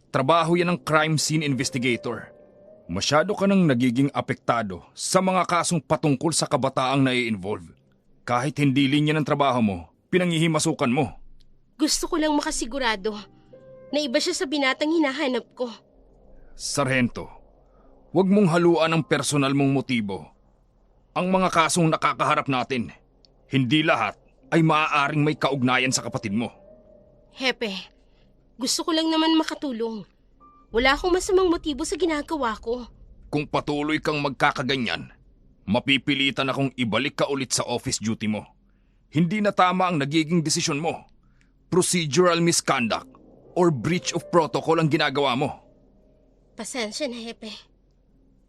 Trabaho yan ng crime scene investigator. Masyado ka nang nagiging apektado sa mga kasong patungkol sa kabataang nai-involve. Kahit hindi linya ng trabaho mo, pinanghihimasukan mo. Gusto ko lang makasigurado na iba siya sa binatang hinahanap ko. Sargento, huwag mong haluan ang personal mong motibo. Ang mga kasong nakakaharap natin, hindi lahat ay maaaring may kaugnayan sa kapatid mo. Hepe, gusto ko lang naman makatulong. Wala akong masamang motibo sa ginagawa ko. Kung patuloy kang magkakaganyan, mapipilitan akong ibalik ka ulit sa office duty mo. Hindi na tama ang nagiging desisyon mo. Procedural misconduct or breach of protocol ang ginagawa mo. Pasensya na, Hepe.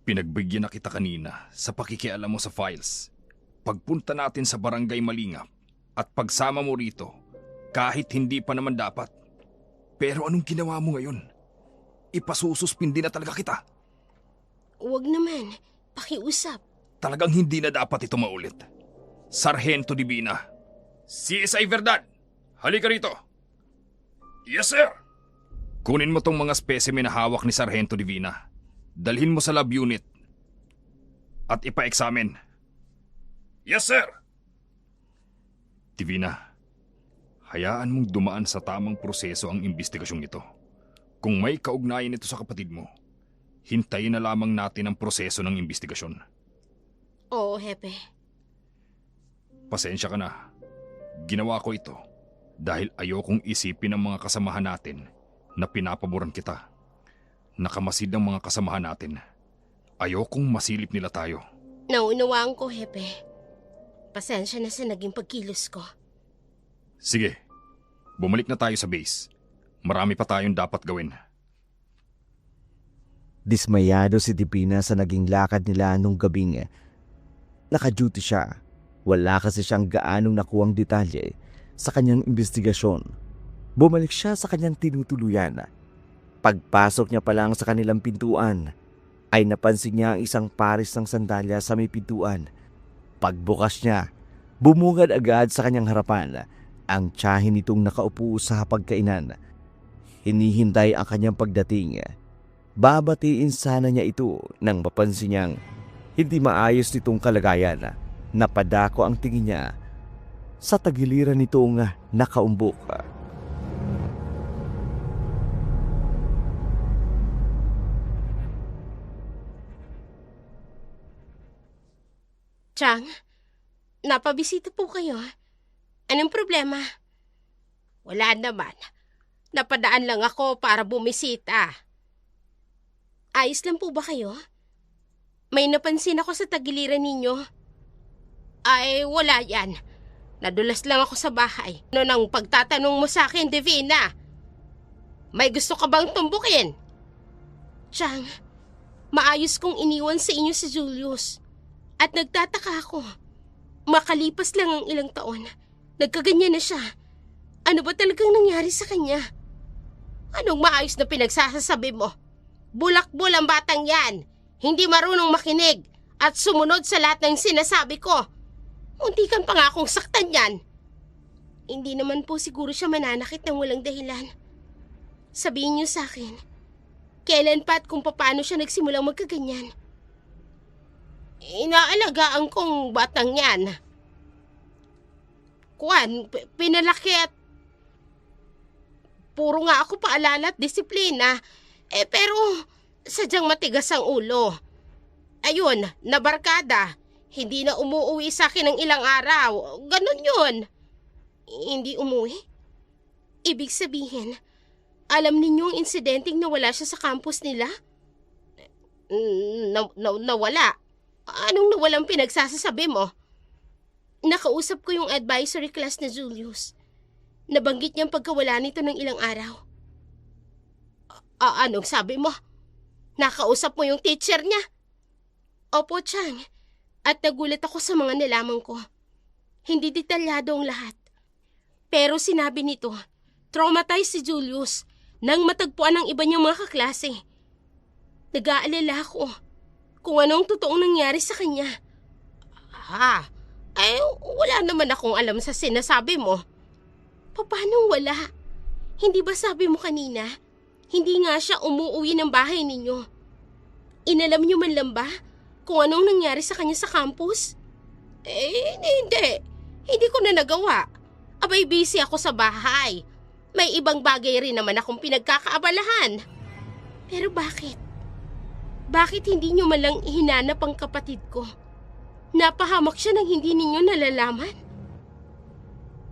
Pinagbigyan na kita kanina sa pakikialam mo sa files. Pagpunta natin sa barangay Malingap at pagsama mo rito, kahit hindi pa naman dapat. Pero anong ginawa mo ngayon? Ipasususpindi na talaga kita. Huwag naman. Pakiusap. Talagang hindi na dapat ito maulit. Sargento Divina. CSI Verdad, halika rito. Yes, sir. Kunin mo tong mga specimen na hawak ni Sargento Divina. Dalhin mo sa lab unit at ipa-examine. Yes, sir. Divina, hayaan mong dumaan sa tamang proseso ang investigasyong ito. Kung may kaugnayan ito sa kapatid mo, hintayin na lamang natin ang proseso ng investigasyon. Oo, Hepe. Pasensya ka na. Ginawa ko ito dahil ayokong isipin ng mga kasamahan natin na pinapaboran kita. Nakamasid ang mga kasamahan natin. Ayokong masilip nila tayo. Naunawaan ko, Hepe. Pasensya na sa naging pagkilos ko. Sige, bumalik na tayo sa base. Marami pa tayong dapat gawin. Dismayado si Divina sa naging lakad nila nung gabing. Naka-duty siya. Wala kasi siyang gaanong nakuwang detalye sa kanyang investigasyon. Bumalik siya sa kanyang tinutuluyan. Pagpasok niya pa lang sa kanilang pintuan, ay napansin niya ang isang pares ng sandalya sa may pintuan. Pagbukas niya, bumungad agad sa kanyang harapan ang tiyahin nitong nakaupo sa hapagkainan. Hinihintay ang kanyang pagdating. Babatiin sana niya ito nang mapansin niyang hindi maayos nitong kalagayan. Napadako ang tingin niya sa tagiliran nitong nakaumbok. Chang, napabisita po kayo. Anong problema? Wala naman. Napadaan lang ako para bumisita. Ayos lang po ba kayo? May napansin ako sa tagiliran ninyo. Ay, wala yan. Nadulas lang ako sa bahay. Ano nang pagtatanong mo sa akin, Divina? May gusto ka bang tumbukin? Chang, maayos kong iniwan sa inyo si Julius. At nagtataka ako. Makalipas lang ang ilang taon, nagkaganyan na siya. Ano ba talagang nangyari sa kanya? Anong maayos na pinagsasasabi mo? Bulakbol ang batang yan. Hindi marunong makinig at sumunod sa lahat ng sinasabi ko. Muntikan pa nga akong saktan yan. Hindi naman po siguro siya mananakit ng walang dahilan. Sabihin niyo sa akin, kailan pa at kung paano siya nagsimulang magkaganyan? Inaalagaan kong batang yan. Pinalaki at puro nga ako paalala at disiplina. Pero sadyang matigas ang ulo. Ayun, nabarkada. Hindi na umuwi sa akin ng ilang araw. Ganon yun. Hindi umuwi? Ibig sabihin, alam ninyo ang insidenteng nawala siya sa campus nila? Nawala? Anong nawalang pinagsasasabi mo? Nakausap ko yung advisory class na Julius. Nabanggit niyang pagkawala nito ng ilang araw. Anong sabi mo? Nakausap mo yung teacher niya? Opo, Chang. At nagulat ako sa mga nalaman ko. Hindi detalyado ang lahat. Pero sinabi nito, traumatized si Julius nang matagpuan ng iba niyang mga kaklase. Nag-aalala ako kung anong totoong nangyari sa kanya. Wala naman akong alam sa sinasabi mo. Paano wala? Hindi ba sabi mo kanina, hindi nga siya umuwi ng bahay ninyo? Inalam niyo man lang ba kung anong nangyari sa kanya sa campus? Hindi. Hindi ko na nagawa. Abay, busy ako sa bahay. May ibang bagay rin naman akong pinagkakaabalahan. Pero bakit? Bakit hindi niyo man lang hinanap ang kapatid ko? Napahamak siya nang hindi ninyo nalalaman?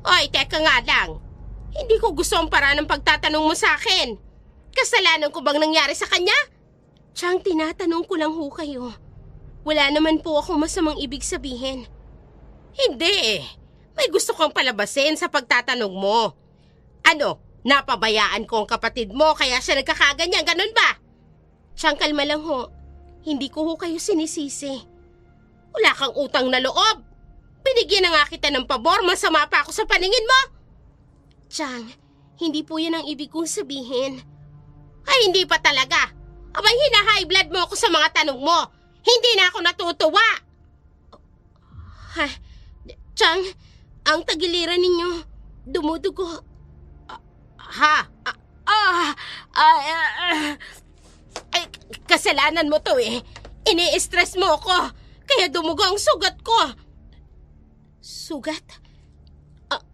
Oy, teka nga lang. Hindi ko gusto ang paraan ng pagtatanong mo sa akin. Kasalanan ko bang nangyari sa kanya? Chang, tinatanong ko lang ho kayo. Wala naman po akong masamang ibig sabihin. Hindi. May gusto kang palabasin sa pagtatanong mo. Ano, napabayaan ko ang kapatid mo kaya siya nagkakaganyan, ganun ba? Chang, kalma lang ho. Hindi ko ho kayo sinisisi. Wala kang utang na loob. Binigyan na nga kita ng pabor, masama pa ako sa paningin mo. Chang, hindi po yan ang ibig kong sabihin. Ay, hindi pa talaga. Abay, hina-high blood mo ako sa mga tanong mo. Hindi na ako natutuwa. Chang, ang tagiliran ninyo, dumudugo. Kasalanan mo to eh. Ini-stress mo ako. Kaya dumugo ang sugat ko. Sugat?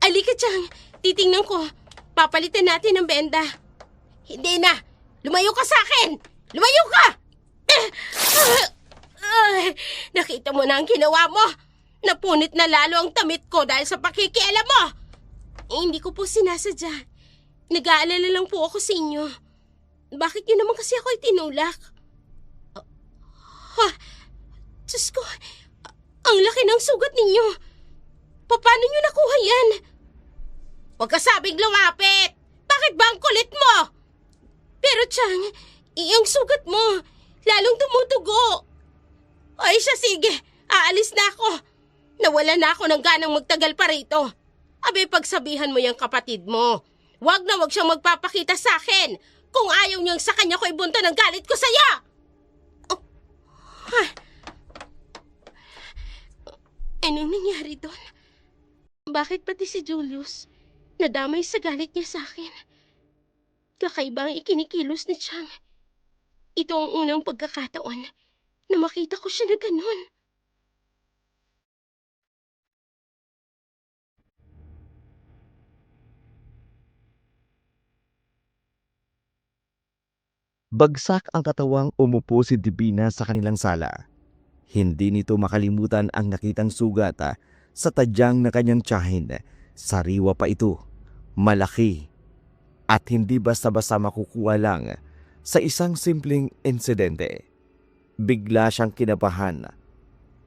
Alika, Chang. Titingnan ko. Papalitan natin ng benda. Hindi na. Lumayo ka sa akin. Lumayo ka! Nakita mo na ang ginawa mo. Napunit na lalo ang tamit ko dahil sa pakikialam mo. Hindi ko po sinasadya. Nag-aalala lang po ako sa inyo. Bakit yun naman kasi ako itinulak? Diyos ko, ang laki ng sugat ninyo. Paano nyo nakuha yan? Huwag ka sabing lumapit. Bakit ba ang kulit mo? Pero Chang, iyang sugat mo, lalong tumutugo. Ay siya, sige, aalis na ako. Nawala na ako ng ganang magtagal pa rito. Abe, pagsabihan mo yung kapatid mo. Wag siyang magpapakita sa akin. Kung ayaw niyang sa kanya ko ibunta ng galit ko sa'yo. Anong nangyari doon? Bakit pati si Julius nadamay sa galit niya sa akin? Kakaiba ang ikinikilos ni Chang. Ito ang unang pagkakataon na makita ko siya na ganun. Bagsak ang katawang umupo si Divina sa kanilang sala. Hindi nito makalimutan ang nakitang sugat sa tadyang na kanyang tiyahin. Sariwa pa ito, malaki, at hindi basta-basta makukuha lang sa isang simpleng insidente. Bigla siyang kinabahan.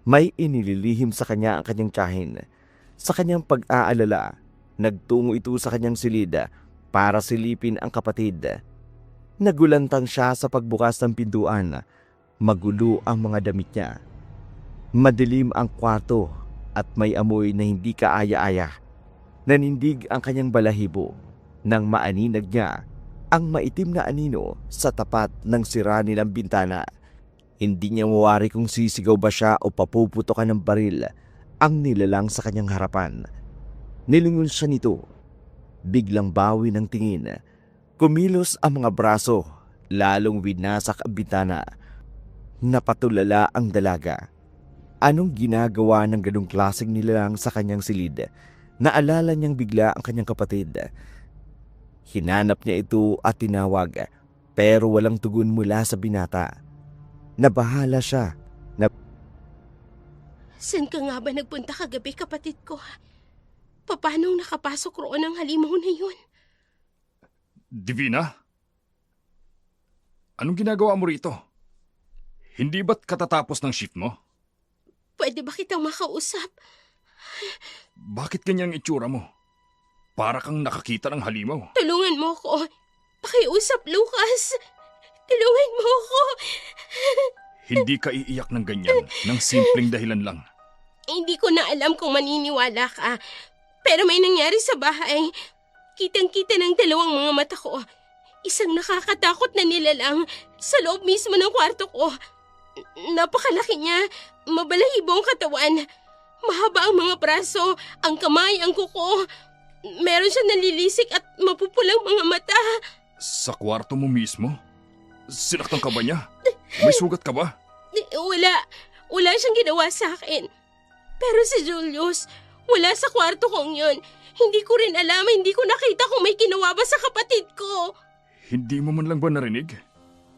May inililihim sa kanya ang kanyang tiyahin. Sa kanyang pag-aalala, nagtungo ito sa kanyang silid para silipin ang kapatid. Nagulantang siya sa pagbukas ng pintuan. Magulo ang mga damit niya. Madilim ang kwarto at may amoy na hindi kaaya-aya. Nanindig ang kanyang balahibo nang maaninag niya ang maitim na anino sa tapat ng sira nilang bintana. Hindi niya mawari kung sisigaw ba siya o papuputokan ng baril ang nilalang sa kanyang harapan. Nilingon siya nito. Biglang bawi ng tingin. Kumilos ang mga braso, lalong winasak ang bintana. Napatulala ang dalaga. anong ginagawa ng ganong klaseng nilalang sa kanyang silid. Naalala niyang bigla ang kanyang kapatid. Hinanap niya ito at tinawag, pero walang tugon mula sa binata. Nabahala siya. Saan ka nga ba nagpunta kagabi, kapatid ko? Paano nakapasok roon ang halimaw na yun? Divina? Anong ginagawa mo rito? Hindi ba't katatapos ng shift mo? Pwede ba kitang makausap? Bakit ganyang itsura mo? Para kang nakakita ng halimaw. Tulungan mo ko. Pakiusap, Lucas. Tulungan mo ko. Hindi ka iiyak ng ganyan, ng simpleng dahilan lang. Hindi ko na alam kung maniniwala ka. Pero may nangyari sa bahay. Kitang-kita ng dalawang mga mata ko. Isang nakakatakot na nilalang sa loob mismo ng kwarto ko. Napakalaki niya. Mabalahibo ang katawan. Mahaba ang mga braso, ang kamay, ang kuko. Meron siya nalilisik at mapupulang mga mata. Sa kwarto mo mismo? Sinaktan ka ba niya? May sugat ka ba? Wala. Wala siyang ginawa sa akin. Pero si Julius, wala sa kwarto kong yun. Hindi ko rin alam, hindi ko nakita kung may ginawa ba sa kapatid ko. Hindi mo man lang ba narinig?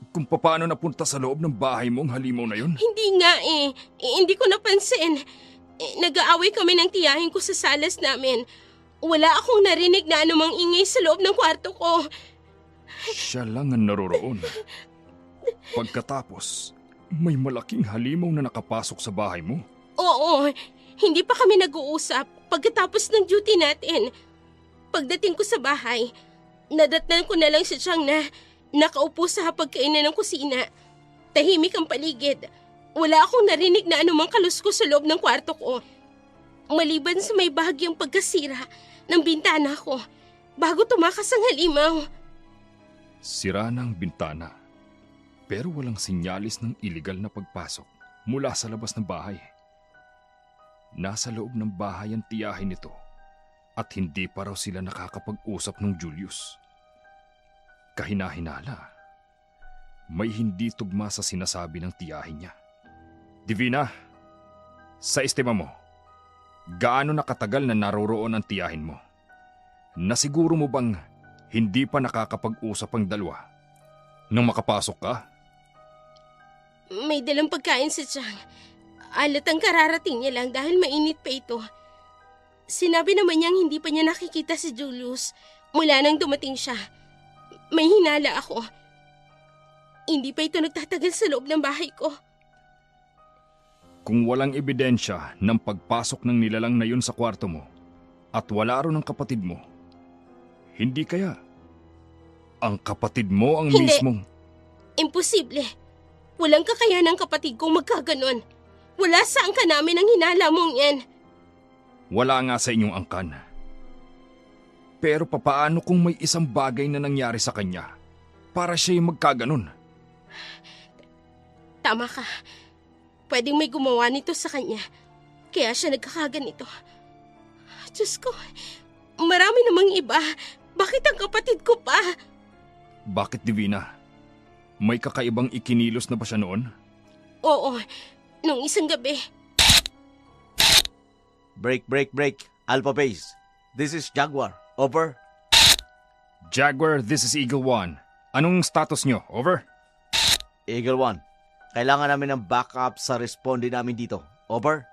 Kung paano napunta sa loob ng bahay mo ang halimaw na yun? Hindi nga eh. Hindi ko napansin. Nag-aaway kami ng tiyahin ko sa salas namin. Wala akong narinig na anumang ingay sa loob ng kwarto ko. Siya lang ang naroroon. Pagkatapos, may malaking halimaw na nakapasok sa bahay mo. Oo, hindi pa kami nag-uusap pagkatapos ng duty natin. Pagdating ko sa bahay, nadatnan ko na lang si Chang na nakaupo sa hapagkainan ng kusina. Tahimik ang paligid. Wala akong narinig na anumang kaluskos sa loob ng kwarto ko. Maliban sa may bahagyang pagkasira ng bintana ko bago tumakas ang halimaw. Sira na ang bintana, pero walang sinyalis ng iligal na pagpasok mula sa labas ng bahay. Nasa loob ng bahay ang tiyahin nito at hindi pa raw sila nakakapag-usap ng Julius. Kahina-hinala, may hindi tugma sa sinasabi ng tiyahin niya. Divina, sa estima mo, gaano nakatagal na naroroon ang tiyahin mo? Nasiguro mo bang hindi pa nakakapag-usap ang dalawa nang makapasok ka? May dalang pagkain si Chang. Alat ang kararating niya lang dahil mainit pa ito. Sinabi naman niyang hindi pa niya nakikita si Julius mula nang dumating siya. May hinala ako. Hindi pa ito nagtatagal sa loob ng bahay ko. Kung walang ebidensya ng pagpasok ng nilalang na yun sa kwarto mo at wala rin ng kapatid mo, hindi kaya ang kapatid mo ang Hindi. mismong... Imposible. Walang kakayahan ng kapatid kong magkaganon. Wala sa angka namin ang hinala mong yan. Wala nga sa inyong angkan. Pero papaano kung may isang bagay na nangyari sa kanya para siya yung magkaganon? Tama ka. Pwedeng may gumawa nito sa kanya. Kaya siya nagkakaganito. Diyos ko, marami namang iba. Bakit ang kapatid ko pa? Bakit, Divina? May kakaibang ikinilos na ba siya noon? Oo, nung isang gabi. Break. Alpha Base. This is Jaguar. Over. Jaguar, this is Eagle One. Anong status nyo? Over? Eagle One. Kailangan namin ng backup sa responde namin dito. Over.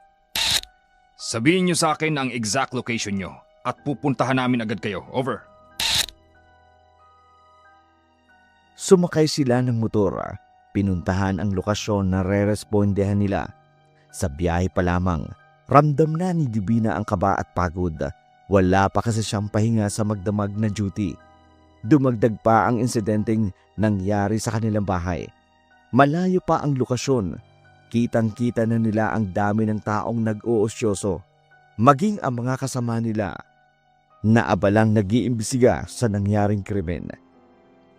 Sabihin nyo sa akin ang exact location nyo at pupuntahan namin agad kayo. Over. Sumakay sila ng motor. Pinuntahan ang lokasyon na re-respondehan nila. Sa biyahe pa lamang, ramdam na ni Divina ang kaba at pagod. Wala pa kasi siyang pahinga sa magdamag na duty. Dumagdag pa ang insidenteng nangyari sa kanilang bahay. Malayo pa ang lokasyon. Kitang-kita na nila ang dami ng taong nag-uosyoso. Maging ang mga kasama nila na abalang nag-iimbestiga sa nangyaring krimen.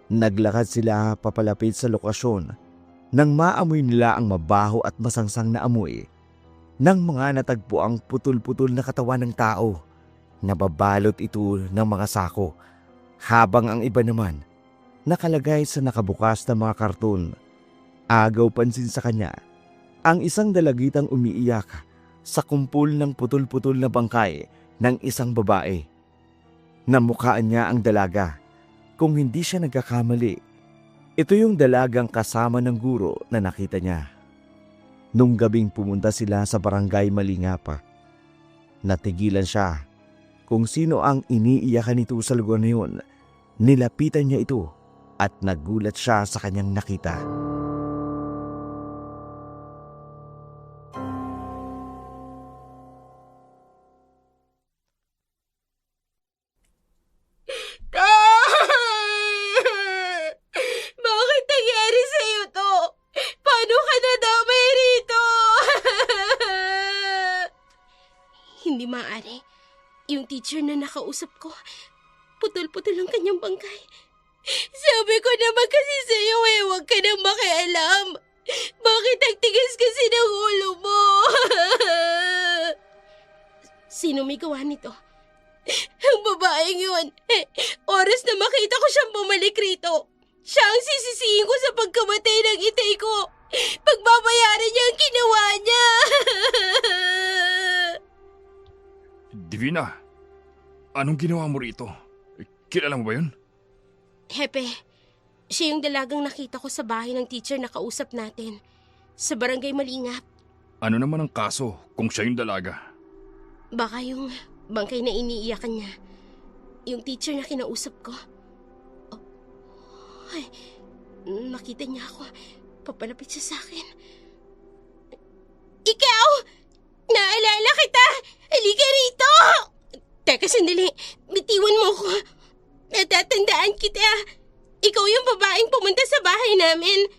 Naglakad sila papalapit sa lokasyon nang maamoy nila ang mabaho at masangsang na amoy ng mga natagpuang putol-putol na katawan ng tao. Nababalot ito ng mga sako, habang ang iba naman nakalagay sa nakabukas na mga karton. Agaw pansin sa kanya ang isang dalagitang umiiyak sa kumpul ng putol-putol na bangkay ng isang babae. Namukhaan niya ang dalaga. Kung hindi siya nagkakamali, ito yung dalagang kasama ng guro na nakita niya. Nung gabing pumunta sila sa barangay Malingap, natigilan siya. Kung sino ang iniiyakan nito sa lugar na yun, nilapitan niya ito at nagulat siya sa kanyang nakita. Bakit nangyari sa'yo to? Paano ka nadamay rito? Hindi maaari. Yung teacher na nakausap ko, putol-putol ang kanyang bangkay. Sabi ko naman kasi sa'yo huwag ka nang makialam. Bakit ang tigas kasi ng ulo mo? Sino may gawa nito? Ang babaeng yun. Oras na makita ko siyang bumalik rito. Siya ang sisisihin ko sa pagkamatay ng itay ko. Pagbabayaran niya ang ginawa niya. Divina, anong ginawa mo rito? Kilala mo ba yun? Hepe, siya yung dalagang nakita ko sa bahay ng teacher na kausap natin. Sa barangay Malingap. Ano naman ang kaso kung siya yung dalaga? Baka yung bangkay na iniiyakan niya. Yung teacher na kinausap ko. Oh, ay, nakita niya ako. Papalapit siya sa akin. Ikaw! Naalala kita! Halika rito! Teka, sandali. Bitiwan mo ko. Natatandaan kita. Ikaw yung babaeng pumunta sa bahay namin.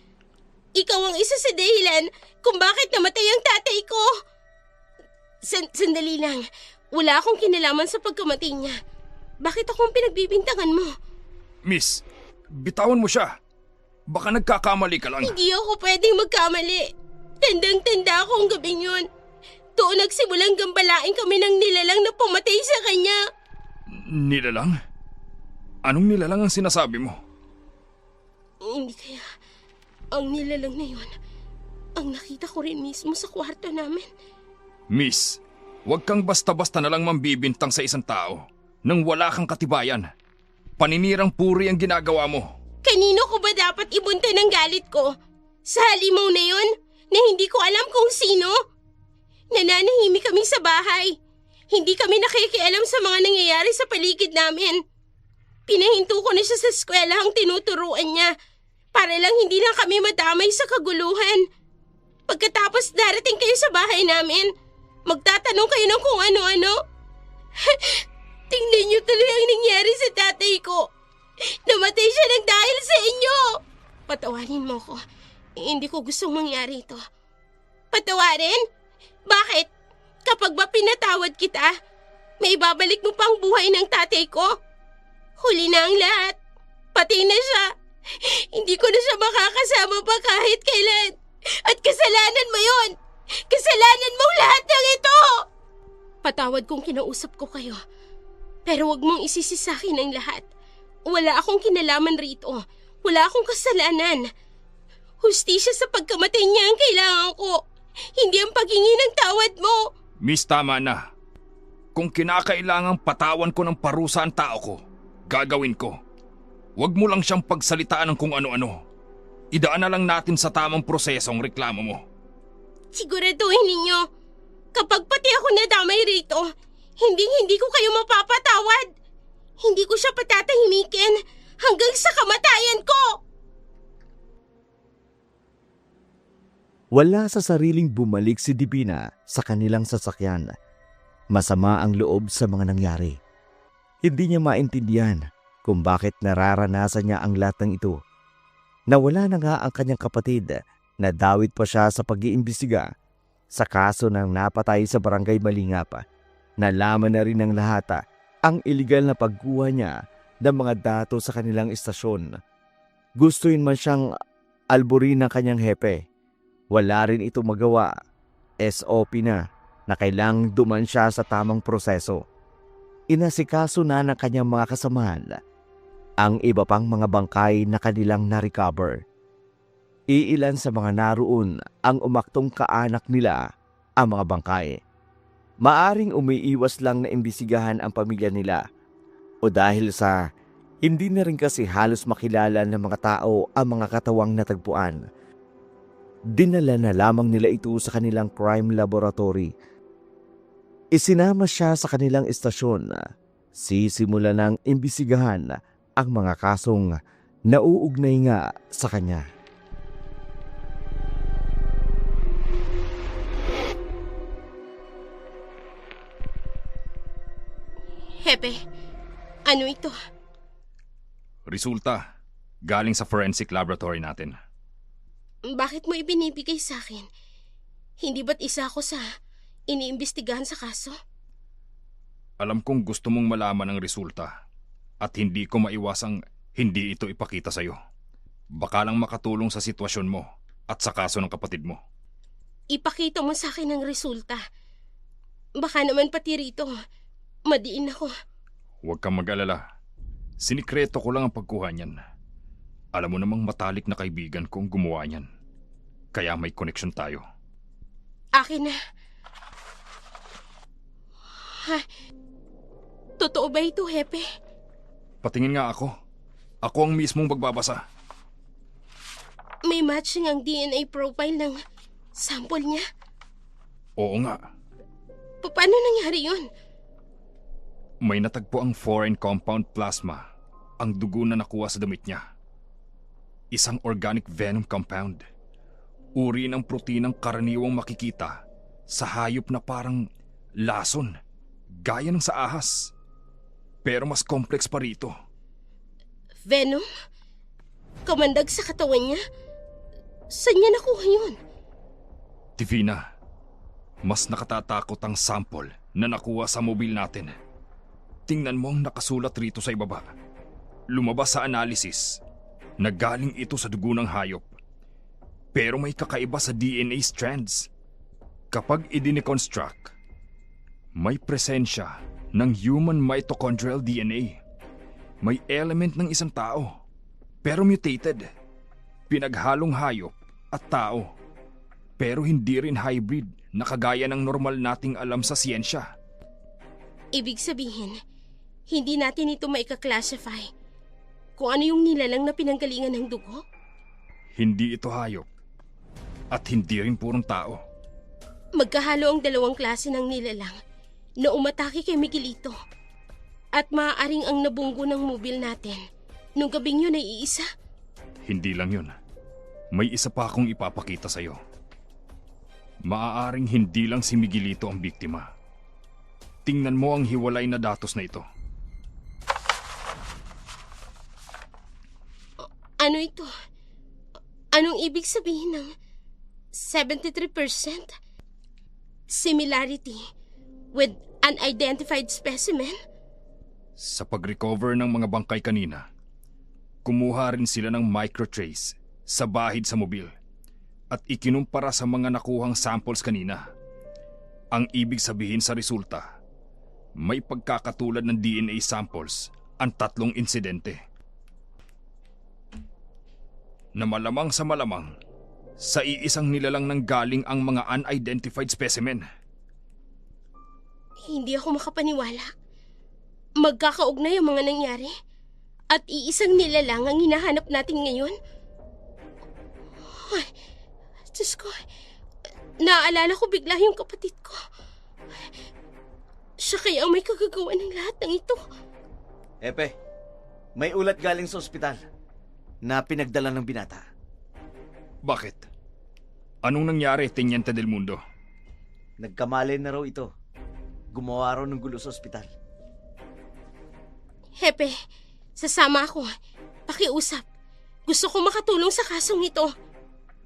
Ikaw ang isa sa dahilan kung bakit namatay ang tatay ko. Sandali lang. Wala akong kinalaman sa pagkamatay niya. Bakit ako ang pinagbibintangan mo? Miss, bitawan mo siya. Baka nagkakamali ka lang. Hindi ako pwedeng magkamali. Tandang-tanda ako ang gabing yun. Doon nagsimulang gambalain kami ng nilalang na pumatay sa kanya. Nilalang? Anong nilalang ang sinasabi mo? Hindi kaya ang nilalang na yun ang nakita ko rin mismo sa kwarto namin. Miss, huwag kang basta-basta na lang mambibintang sa isang tao nang wala kang katibayan. Paninirang puri ang ginagawa mo. Kanino ko ba dapat ibunta ng galit ko? Sa halimaw na yun na hindi ko alam kung sino? Nananahimik kami sa bahay. Hindi kami nakikialam sa mga nangyayari sa paligid namin. Pinahinto ko na siya sa eskwela ang tinuturuan niya para lang hindi na kami madamay sa kaguluhan. Pagkatapos darating kayo sa bahay namin, magtatanong kayo ng kung ano-ano. Tingnan niyo tuloy ang nangyari sa tatay ko. Namatay siya ng dahil sa inyo. Patawarin mo ko. Hindi ko gustong mangyari ito. Patawarin? Bakit? Kapag ba pinatawad kita, may babalik mo pang buhay ng tatay ko? Huli na ang lahat. Pati na siya. Hindi ko na siya makakasama pa kahit kailan. At kasalanan mo yun. Kasalanan mong lahat ng ito. Patawad kung kinausap ko kayo. Pero wag mong isisi sa akin ang lahat. Wala akong kinalaman rito. Wala akong kasalanan. Hustisya sa pagkamatay niya ang kailangan ko. Hindi ang paghingi ng tawad mo. Miss, tama na. Kung kinakailangang patawan ko ng parusa ang tao ko, gagawin ko. Huwag mo lang siyang pagsalitaan ng kung ano-ano. Idaan na lang natin sa tamang proseso ang reklamo mo. Siguraduhin ninyo, kapag pati ako nadamay rito, hindi ko kayo mapapatawad. Hindi ko siya patatahimikin hanggang sa kamatayan ko. Wala sa sariling bumalik si Divina sa kanilang sasakyan. Masama ang loob sa mga nangyari. Hindi niya maintindihan kung bakit nararanasan niya ang lahat ng ito. Nawala na nga ang kanyang kapatid na dawit pa siya sa pag-iimbestiga sa kaso ng napatay sa barangay Malingap. Nalaman na rin ng lahat ang iligal na pagkuha niya ng mga datos sa kanilang istasyon. Gustuin man siyang alburin ng kanyang hepe. Wala rin ito magawa. SOP na kailang duman siya sa tamang proseso. Inasikaso na ng kanyang mga kasamahan ang iba pang mga bangkay na kanilang na-recover. Iilan sa mga naroon ang umaktong kaanak nila ang mga bangkay. Maaring umiiwas lang na imbisigahan ang pamilya nila o dahil sa hindi na rin kasi halos makilala ng mga tao ang mga katawang natagpuan. Dinala na lamang nila ito sa kanilang crime laboratory. Isinama siya sa kanilang istasyon. Sisimula ng imbisigahan ang mga kasong nauugnay nga sa kanya. Hepe, ano ito? Resulta, galing sa forensic laboratory natin. Bakit mo ibinibigay sa akin? Hindi ba't isa ako sa iniimbestigahan sa kaso? Alam kong gusto mong malaman ang resulta at hindi ko maiwasang hindi ito ipakita sa'yo. Baka lang makatulong sa sitwasyon mo at sa kaso ng kapatid mo. Ipakita mo sa akin ang resulta. Baka naman pati rito, madiin ako. Huwag kang mag-alala. Sinikreto ko lang ang pagkuha niyan. Alam mo namang matalik na kaibigan kong gumawa niyan. Kaya may connection tayo. Akin na. Ha? Totoo ba ito, Hepe? Patingin nga ako. Ako ang mismong magbabasa. May matching ang DNA profile ng sample niya. Oo nga. Paano nangyari yun? May natagpo ang foreign compound plasma, ang dugo na nakuha sa damit niya. Isang organic venom compound. Uri ng proteinang karaniwang makikita sa hayop na parang lason, gaya ng sa ahas. Pero mas complex pa rito. Venom? Kamandag sa katawan niya? Saan niya nakuha yun? Divina, mas nakatatakot ang sample na nakuha sa mobil natin. Tingnan mo ang nakasulat rito sa ibaba. Lumabas sa analysis na galing ito sa dugo ng hayop. Pero may kakaiba sa DNA strands. Kapag i-deconstruct, may presensya ng human mitochondrial DNA. May element ng isang tao, pero mutated. Pinaghalong hayop at tao, pero hindi rin hybrid na kagaya ng normal nating alam sa siyensya. Ibig sabihin, hindi natin ito maika-classify kung ano yung nilalang na pinanggalingan ng dugo? Hindi ito hayop at hindi rin purong tao. Magkahalo ang dalawang klase ng nilalang na umatake kay Miguelito at maaaring ang nabunggo ng mobil natin nung gabing yun ay iisa. Hindi lang yun. May isa pa akong ipapakita sa'yo. Maaaring hindi lang si Miguelito ang biktima. Tingnan mo ang hiwalay na datos na ito. Ano ito? Anong ibig sabihin ng 73% similarity with unidentified specimen? Sa pag-recover ng mga bangkay kanina, kumuha rin sila ng microtrace sa bahid sa mobil at ikinumpara sa mga nakuhang samples kanina. Ang ibig sabihin sa resulta, may pagkakatulad ng DNA samples ang tatlong insidente. Na malamang sa iisang nilalang nang galing ang mga unidentified specimen. Hindi ako makapaniwala. Magkakaugnay ang mga nangyari at iisang nilalang ang hinahanap natin ngayon. Ay, Diyos ko, naaalala ko bigla yung kapatid ko. Siya kaya ang may kagagawa ng lahat ng ito. Epe, may ulat galing sa ospital na pinagdala ng binata. Bakit? Anong nangyari, Teniente Del Mundo? Nagkamali na raw ito. Gumawa raw ng gulo sa ospital. Hepe, sasama ako. Pakiusap. Gusto ko makatulong sa kasong ito.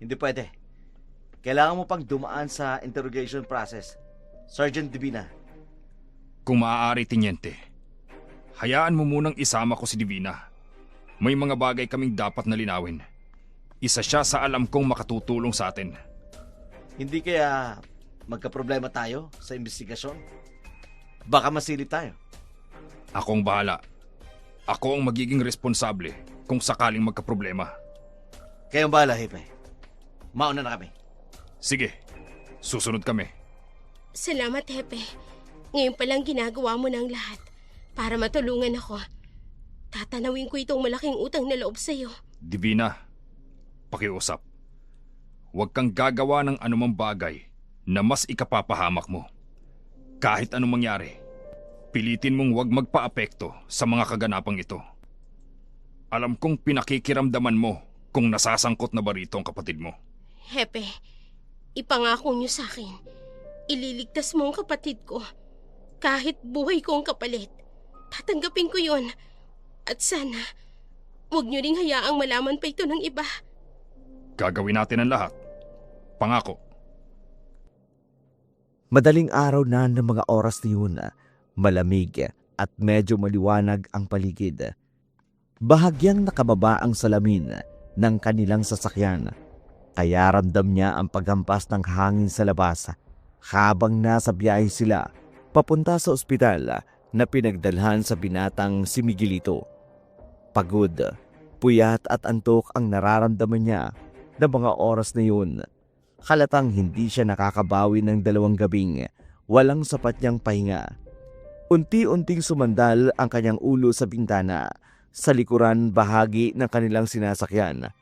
Hindi pwede. Kailangan mo pang dumaan sa interrogation process. Sergeant Divina. Kung maaari, Teniente, hayaan mo munang isama ko si Divina. May mga bagay kaming dapat na linawin. Isa siya sa alam kong makatutulong sa atin. Hindi kaya magkaproblema tayo sa investigasyon? Baka masilip tayo. Akong bahala. Ako ang magiging responsable kung sakaling magkaproblema. Kayong bahala, Hepe. Mauna na kami. Sige, susunod kami. Salamat, Hepe. Ngayon palang ginagawa mo ng lahat para matulungan ako. Tatanawin ko itong malaking utang na loob sa'yo. Divina, pakiusap. Huwag kang gagawa ng anumang bagay na mas ikapapahamak mo. Kahit anong mangyari, pilitin mong huwag magpaapekto sa mga kaganapang ito. Alam kong pinakikiramdaman mo kung nasasangkot na ba rito ang kapatid mo. Hepe, ipangako niyo sa akin. Ililigtas mo ang kapatid ko. Kahit buhay ko ang kapalit, tatanggapin ko yon. At sana, huwag niyo ring hayaang malaman pa ito ng iba. Gagawin natin ang lahat. Pangako. Madaling araw na ng mga oras na yun, malamig at medyo maliwanag ang paligid. Bahagyang nakababa ang salamin ng kanilang sasakyan, kaya ramdam niya ang paghampas ng hangin sa labas habang nasa biyahe sila papunta sa ospital na pinagdalhan sa binatang si Miguelito. Pagod, puyat at antok ang nararamdaman niya na mga oras na yun. Halatang hindi siya nakakabawi ng 2 gabing walang sapat niyang pahinga. Unti-unting sumandal ang kanyang ulo sa bintana sa likuran bahagi ng kanilang sinasakyan.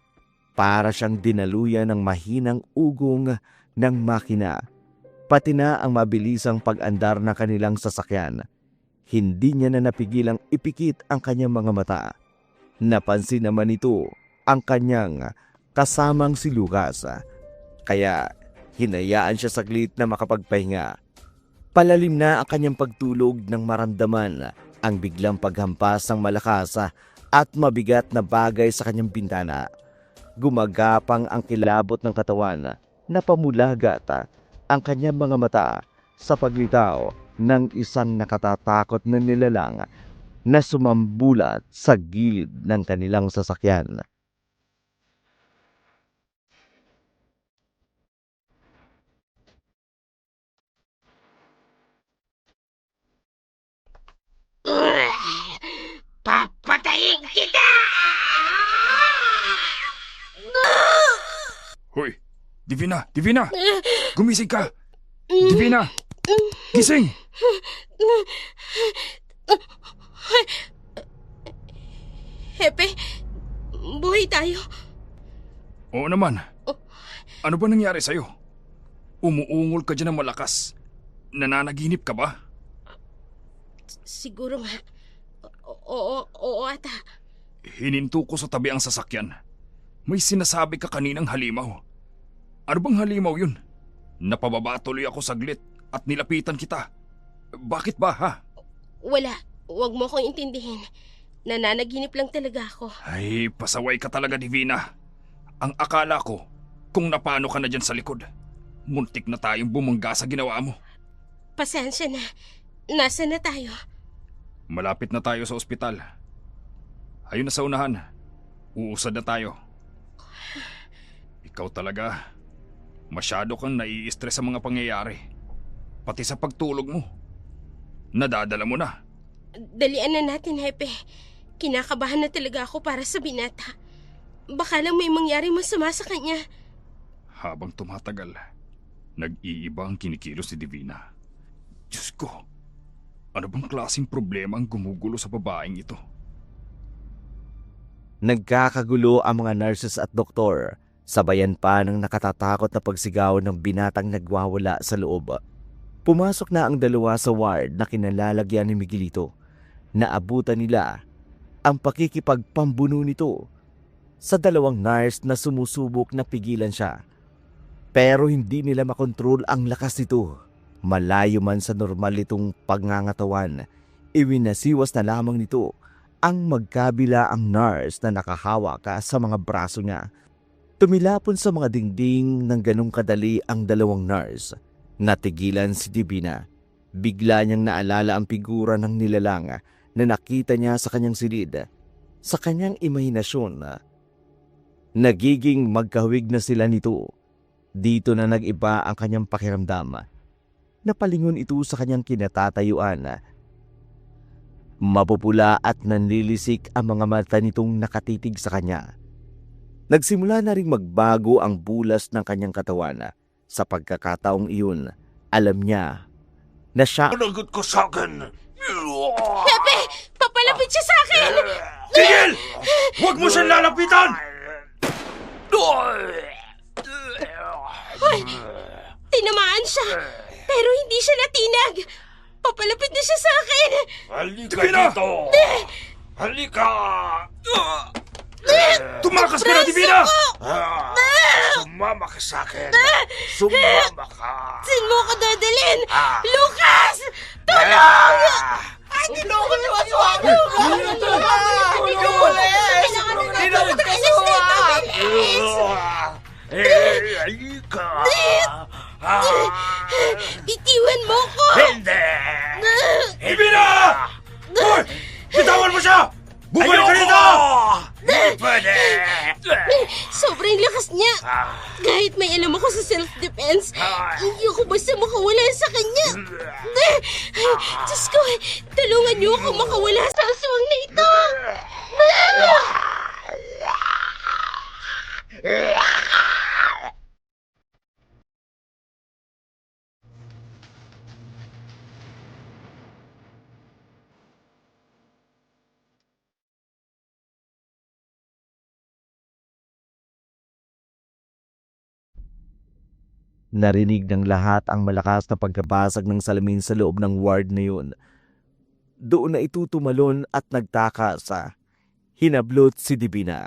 Para siyang dinaluyan ng mahinang ugong ng makina. Pati na ang mabilisang pag-andar ng kanilang sasakyan. Hindi niya na napigilang ipikit ang kanyang mga mata. Napansin naman ito ang kanyang kasamang si Lucas. Kaya hinayaan siya saglit na makapagpahinga. Palalim na ang kanyang pagtulog nang maramdaman ang biglang paghampas ng malakas at mabigat na bagay sa kanyang bintana. Gumagapang ang kilabot ng katawan na pamulagat ang kanyang mga mata sa paglitaw ng isang nakatatakot na nilalang na sumambulat sa gilid ng kanilang sasakyan. Papatayin kita! Hoy! Divina! Divina! Gumising ka! Divina! Gising! Hepe, buhay tayo. Oo naman. Ano ba nangyari sa'yo? Umuungol ka dyan ng malakas. Nananaginip ka ba? Siguro nga. Oo ata. Hininto ko sa tabi ang sasakyan. May sinasabi ka kaninang halimaw. Ano bang halimaw yun? Napababa tuloy ako saglit at nilapitan kita. Bakit ba ha? Wala. Huwag mo akong intindihin. Nananaginip lang talaga ako. Ay, pasaway ka talaga, Divina. Ang akala ko, kung napano ka na dyan sa likod, muntik na tayong bumangga sa ginawa mo. Pasensya na. Nasaan na tayo? Malapit na tayo sa ospital. Ayun na sa unahan. Uusad na tayo. Ikaw talaga, masyado kang nai-stress sa mga pangyayari. Pati sa pagtulog mo. Nadadala mo na. Dalian na natin, Hepe. Kinakabahan na talaga ako para sa binata. Baka lang may mangyari masama sa kanya. Habang tumatagal, nag-iiba ang kinikilos si Divina. Diyos ko, ano bang klaseng problema ang gumugulo sa babaeng ito? Nagkakagulo ang mga nurses at doktor, sabayan pa ng nakatatakot na pagsigaw ng binatang nagwawala sa loob. Pumasok na ang 2 sa ward na kinalalagyan ni Miguelito. Naabutan nila ang pakikipagpambuno nito sa 2 nurse na sumusubok na pigilan siya. Pero hindi nila makontrol ang lakas nito. Malayo man sa normal nitong pangangatawan, iwinasiwas na lamang nito ang magkabila ang nurse na nakahawak sa mga braso niya. Tumilapon sa mga dingding ng ganong kadali ang 2 nurse. Natigilan si Divina. Bigla niyang naalala ang figura ng nilalang na nakita niya sa kanyang silid. Sa kanyang imahinasyon, nagiging magkahawig na sila nito. Dito na nag-iba ang kanyang pakiramdam. Napalingon ito sa kanyang kinatatayuan. Mapupula at nanlilisik ang mga mata nitong nakatitig sa kanya. Nagsimula na ring magbago ang bulas ng kanyang katawan. Sa pagkakataong iyon, alam niya na siya Panagot ko sa akin! Pepe! Papalapit siya sa akin! Tigil! Huwag mo siyang lalapitan! Tinamaan siya, pero hindi siya natinag. Papalapit na siya sa akin. Halika Divina! dito! Halika! Tumakas ka na, Divina! Sumama ka sa akin! Sumama ka! Saan mo ako dadalhin? Lucas! Tulong! Ay, tulungan niyo ako! Ikaw ulit! Tinawag ka sa halika! Itiwan mo ko! Hindi! Divina! Hoy! Bitawan mo siya! Bumalik ka dito! Hindi pwede! Sobrang lakas niya. Kahit may alam ako sa self-defense, hindi ako basta makawala sa kanya. Diyos ko, tulungan niyo ako makawala sa aswang na ito. Narinig ng lahat ang malakas na pagkabasag ng salamin sa loob ng ward na yun. Doon na ito tumalon at nagtakas. Hinablot si Divina.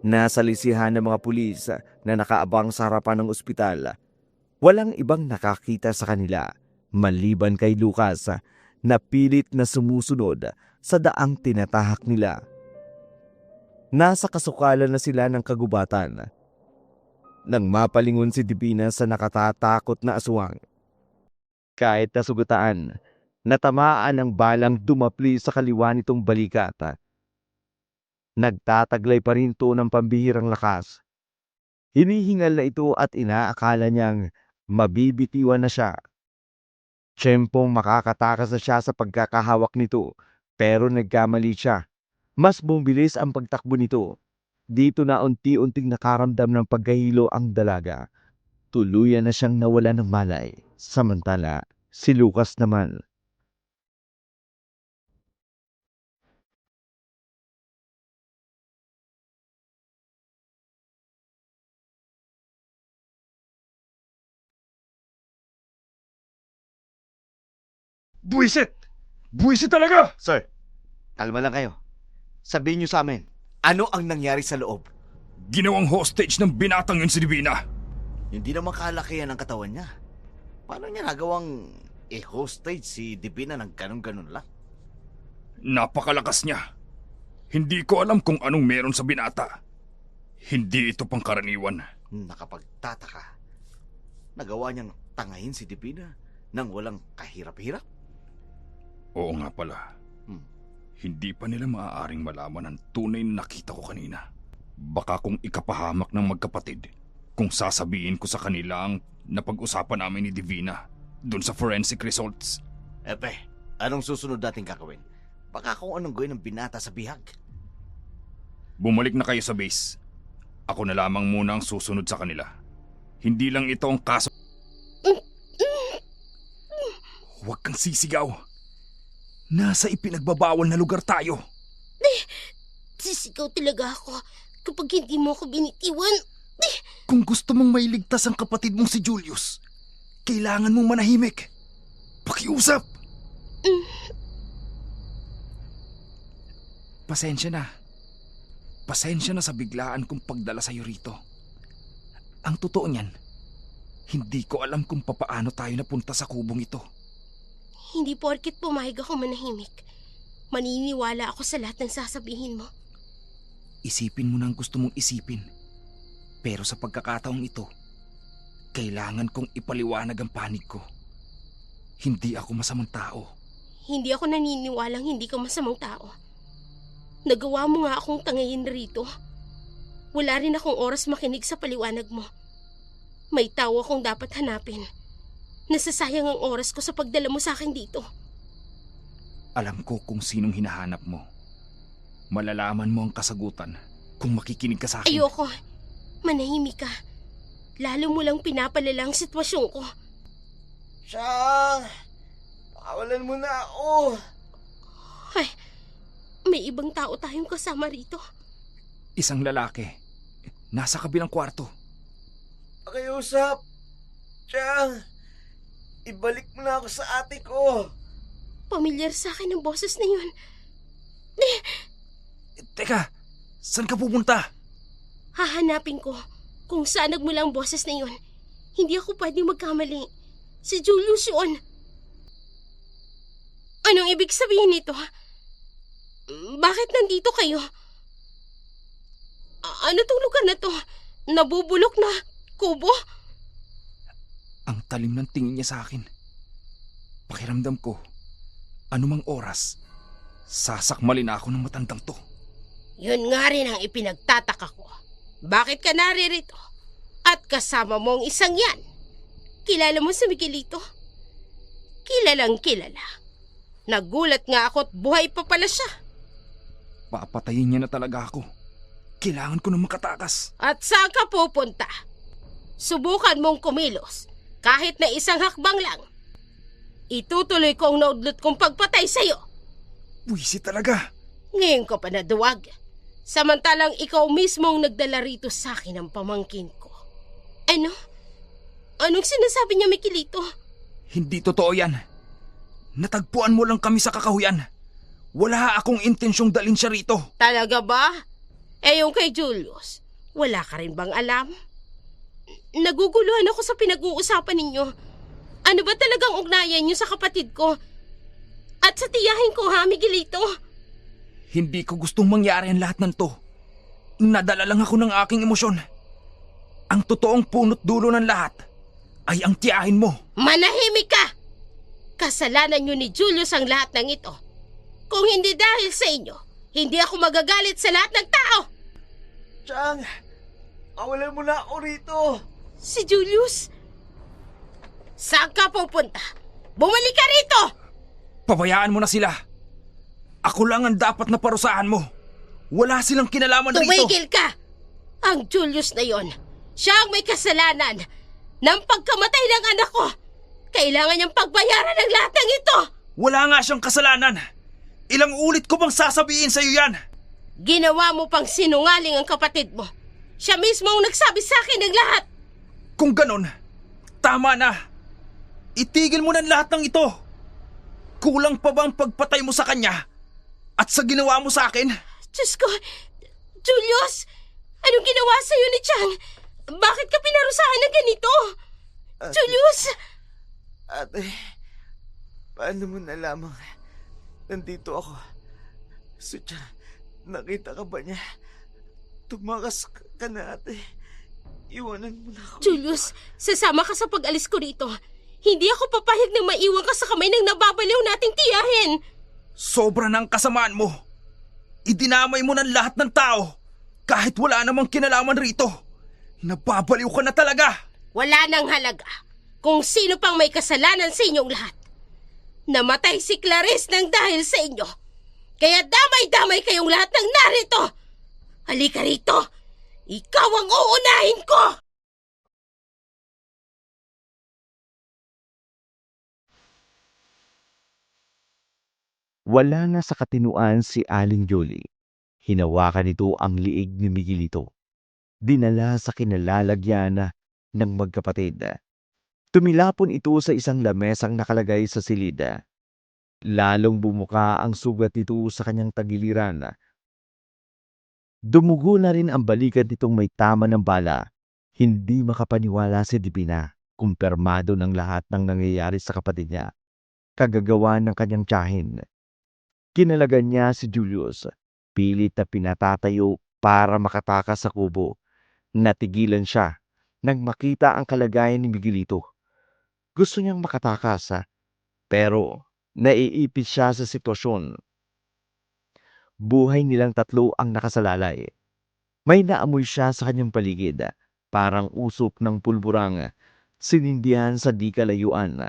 Nasa lisihan ng mga pulis na nakaabang sa harapan ng ospital. Walang ibang nakakita sa kanila maliban kay Lucas na pilit na sumusunod sa daang tinatahak nila. Nasa kasukalan na sila ng kagubatan nang mapalingon si Divina sa nakatatakot na aswang. Kahit nasugutaan, natamaan ng balang dumapli sa kaliwa nitong balikat. Nagtataglay pa rin ito ng pambihirang lakas. Hinihingal na ito at inaakala niyang mabibitiwan na siya. Tiyempong makakatakas na siya sa pagkakahawak nito, pero nagkamali siya. Mas bumilis ang pagtakbo nito. Dito na unti-unting nakaramdam ng pagkahilo ang dalaga. Tuluyan na siyang nawala ng malay. Samantala, si Lucas naman. Buwisit! Buwisit talaga! Sir, kalma lang kayo. Sabihin niyo sa amin, ano ang nangyari sa loob? Ginawang hostage ng binatang yun si Divina. Hindi naman kalakihan ang katawan niya. Paano niya nagawang i-hostage si Divina ng ganun-ganun lang? Napakalakas niya. Hindi ko alam kung anong meron sa binata. Hindi ito pangkaraniwan. Nakapagtataka. Nagawa niyang tangayin si Divina nang walang kahirap-hirap. Oo nga pala. Hindi pa nila maaaring malaman ang tunay na nakita ko kanina. Baka kung ikapahamak ng magkapatid, kung sasabihin ko sa kanila ang napag-usapan namin ni Divina dun sa forensic results. Epe, anong susunod natin gagawin? Baka kung anong gawin ng binata sa bihag. Bumalik na kayo sa base. Ako na lamang muna ang susunod sa kanila. Hindi lang ito ang kaso. Huwag kang sisigaw. Nasa ipinagbabawal na lugar tayo. Sisigaw talaga ako kapag hindi mo ako binitiwan. Kung gusto mong mailigtas ang kapatid mong si Julius, kailangan mong manahimik. Pakiusap. Pasensya na. Pasensya na sa biglaan kong pagdala sa'yo rito. Ang totoo niyan, hindi ko alam kung papaano tayo napunta sa kubong ito. Hindi porket pumayag ako manahimik. Maniniwala ako sa lahat ng sasabihin mo. Isipin mo na ang gusto mong isipin. Pero sa pagkakataong ito, kailangan kong ipaliwanag ang panig ko. Hindi ako masamang tao. Hindi ako naniniwalang hindi ka masamang tao. Nagawa mo nga akong tangayin rito. Wala rin akong oras makinig sa paliwanag mo. May tao akong dapat hanapin. Nasasayang ang oras ko sa pagdala mo sa akin dito. Alam ko kung sinong hinahanap mo. Malalaman mo ang kasagutan kung makikinig ka sa akin. Ayoko. Manahimik ka. Lalo mo lang pinapalala ang sitwasyon ko. Chang! Pakawalan mo na ako! Ay, may ibang tao tayong kasama rito. Isang lalaki. Nasa kabilang kwarto. Pakiusap! Chang! Ibalik mo na ako sa ate ko! Pamilyar sa akin ang boses na yun. Teka, saan ka pupunta? Hahanapin ko kung saan nagmula ang boses na yun. Hindi ako pwedeng magkamali. Si Julius yun. Anong ibig sabihin nito? Bakit nandito kayo? Ano tong lugar na to? Nabubulok na kubo? Ang talim ng tingin niya sa akin. Pakiramdam ko, anumang oras, sasakmalin ako ng matandang to. Yun nga rin ang ipinagtataka ko. Bakit ka naririto? At kasama mo ang isang yan. Kilala mo si Miguelito? Kilalang kilala. Nagulat nga ako at buhay pa pala siya. Papatayin niya na talaga ako. Kailangan ko na makatakas. At saan ka pupunta? Subukan mong kumilos. Kahit na isang hakbang lang. Itutuloy ko ang naudlot kong pagpatay sa'yo. Buwisit talaga. Ngayon ko pa naduwag. Samantalang ikaw mismo ang nagdala rito sa akin ng pamangkin ko. Ano? Anong sinasabi niya, Miguelito? Hindi totoo yan. Natagpuan mo lang kami sa kakahuyan. Wala akong intensyong dalhin siya rito. Talaga ba? Yung kay Julius, wala ka rin bang alam? Naguguluhan ako sa pinag-uusapan ninyo. Ano ba talagang ugnayan niyo sa kapatid ko? At sa tiyahin ko, ha, Miguelito? Hindi ko gustong mangyari ang lahat ng to. Nadala lang ako ng aking emosyon. Ang totoong punot dulo ng lahat ay ang tiyahin mo. Manahimik ka! Kasalanan niyo ni Julius ang lahat ng ito. Kung hindi dahil sa inyo, hindi ako magagalit sa lahat ng tao. Chang! Pakawalan mo na ako rito! Si Julius? Saan ka pupunta? Bumalik ka rito! Pabayaan mo na sila. Ako lang ang dapat na parusahan mo. Wala silang kinalaman rito. Tumigil ka! Ang Julius na yon, siya ang may kasalanan ng pagkamatay ng anak ko. Kailangan niyang pagbayaran ng lahat ng ito. Wala nga siyang kasalanan. Ilang ulit ko bang sasabihin sa'yo yan? Ginawa mo pang sinungaling ang kapatid mo. Siya mismo ang nagsabi sa akin ng lahat. Kung ganon, tama na. Itigil mo na lahat ng ito. Kulang pa bang pagpatay mo sa kanya at sa ginawa mo sa akin? Diyos ko, Julius, anong ginawa sa'yo ni Chang? Bakit ka pinarusahan ng ganito? Ate, Julius! Ate, paano mo nalamang nandito ako? Sutya, nakita ka ba niya? Tumakas ka na, ate. Iwanan mo na ako. Julius, sasama ka sa pag-alis ko rito. Hindi ako papayag na maiwan ka sa kamay ng nababaliw nating tiyahin. Sobra na ang kasamaan mo. Idinamay mo ng lahat ng tao kahit wala namang kinalaman rito. Nababaliw ka na talaga. Wala nang halaga kung sino pang may kasalanan sa inyong lahat. Namatay si Clarice nang dahil sa inyo. Kaya damay-damay kayong lahat ng narito. Halika rito. Ikaw ang uunahin ko. Wala na sa katinuan si Aling Jolie. Hinawakan nito ang liig ni Miguelito. Dinala sa kinalalagyan ng magkapatid. Tumilapon ito sa isang lamesang nakalagay sa silid. Lalong bumuka ang sugat nito sa kanyang tagiliran. Dumugo na rin ang balikat nitong may tama ng bala. Hindi makapaniwala si Divina. Kumpirmado ng lahat ng nangyayari sa kapatid niya. Kagagawa ng kanyang tiyahin. Kinalagan niya si Julius. Pilit na pinatatayo para makatakas sa kubo. Natigilan siya nang makita ang kalagayan ni Miguelito. Gusto niyang makatakas, pero naiipit siya sa sitwasyon. Buhay nilang tatlo ang nakasalalay. May naamoy siya sa kanyang paligid, parang usok ng pulburang sinindihan sa di kalayuan.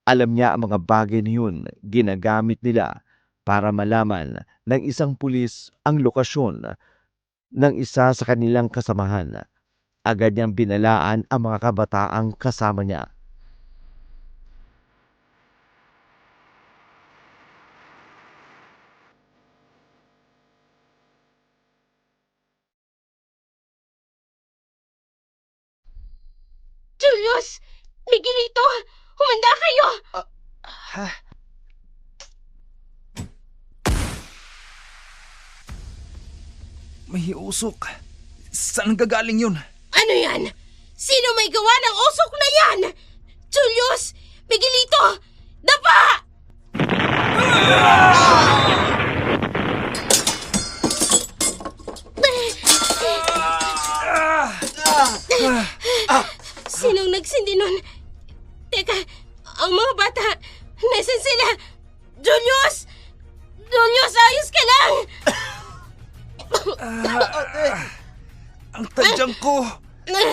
Alam niya ang mga bagay na yun, ginagamit nila para malaman ng isang pulis ang lokasyon ng isa sa kanilang kasamahan. Agad niyang binalaan ang mga kabataang kasama niya. Julius! Miguelito! Humanda kayo! Ha? May usok. Saan gagaling yun? Ano yan? Sino may gawa ng usok na yan? Julius! Miguelito! Dapa! Sinong nagsindi nun? Teka, ang mga bata, nasan sila? Julius! Julius, ayos ka lang! Ang tadyang ko!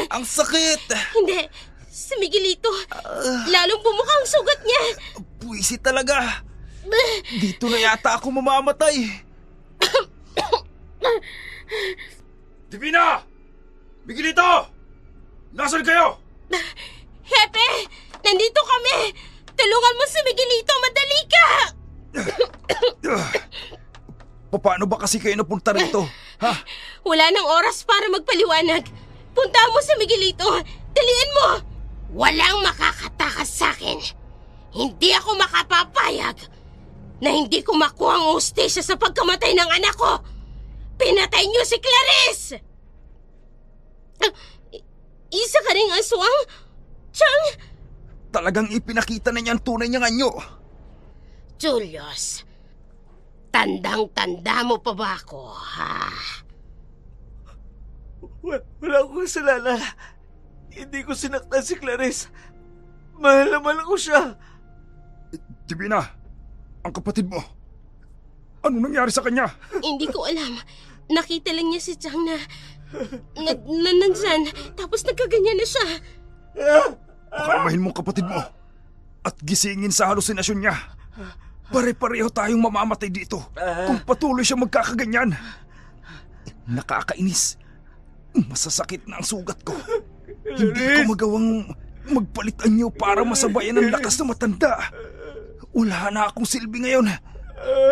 Ang sakit! Hindi, si Miguelito. Lalong bumuka ang sugat niya. Buwisit talaga! Dito na yata ako mamamatay! Divina! Miguelito! Nasaan kayo? Hepe, nandito kami. Tulungan mo si Miguelito, madali ka. Paano ba kasi kayo napunta rito? Ha? Wala nang oras para magpaliwanag. Punta mo si Miguelito. Dalian mo. Walang makakatakas sa akin. Hindi ako makapapayag na hindi ko makuha ang hustisya sa pagkamatay ng anak ko. Pinatay niyo si Clarice! Isa ka ring aswang? Chang! Talagang ipinakita na niya ang tunay niyang anyo. Julius, tandang-tanda mo pa ba ako, ha? Wala akong kasalanan. Hindi ko sinaktan si Clarice. Mahal na mahal ko siya. Divina, ang kapatid mo. Ano nangyari sa kanya? Hindi ko alam. Nakita lang niya si Chang na nandyan. Tapos nagkaganyan na siya. Pakalmahin mo ang kapatid mo at gisingin sa halusinasyon niya. Pare-pareho tayong mamamatay dito kung patuloy siya magkakaganyan. Nakakainis. Masasakit na ang sugat ko. Hindi ko magawang magpalit anyo para masabayan ang lakas na matanda. Wala na akong silbi ngayon.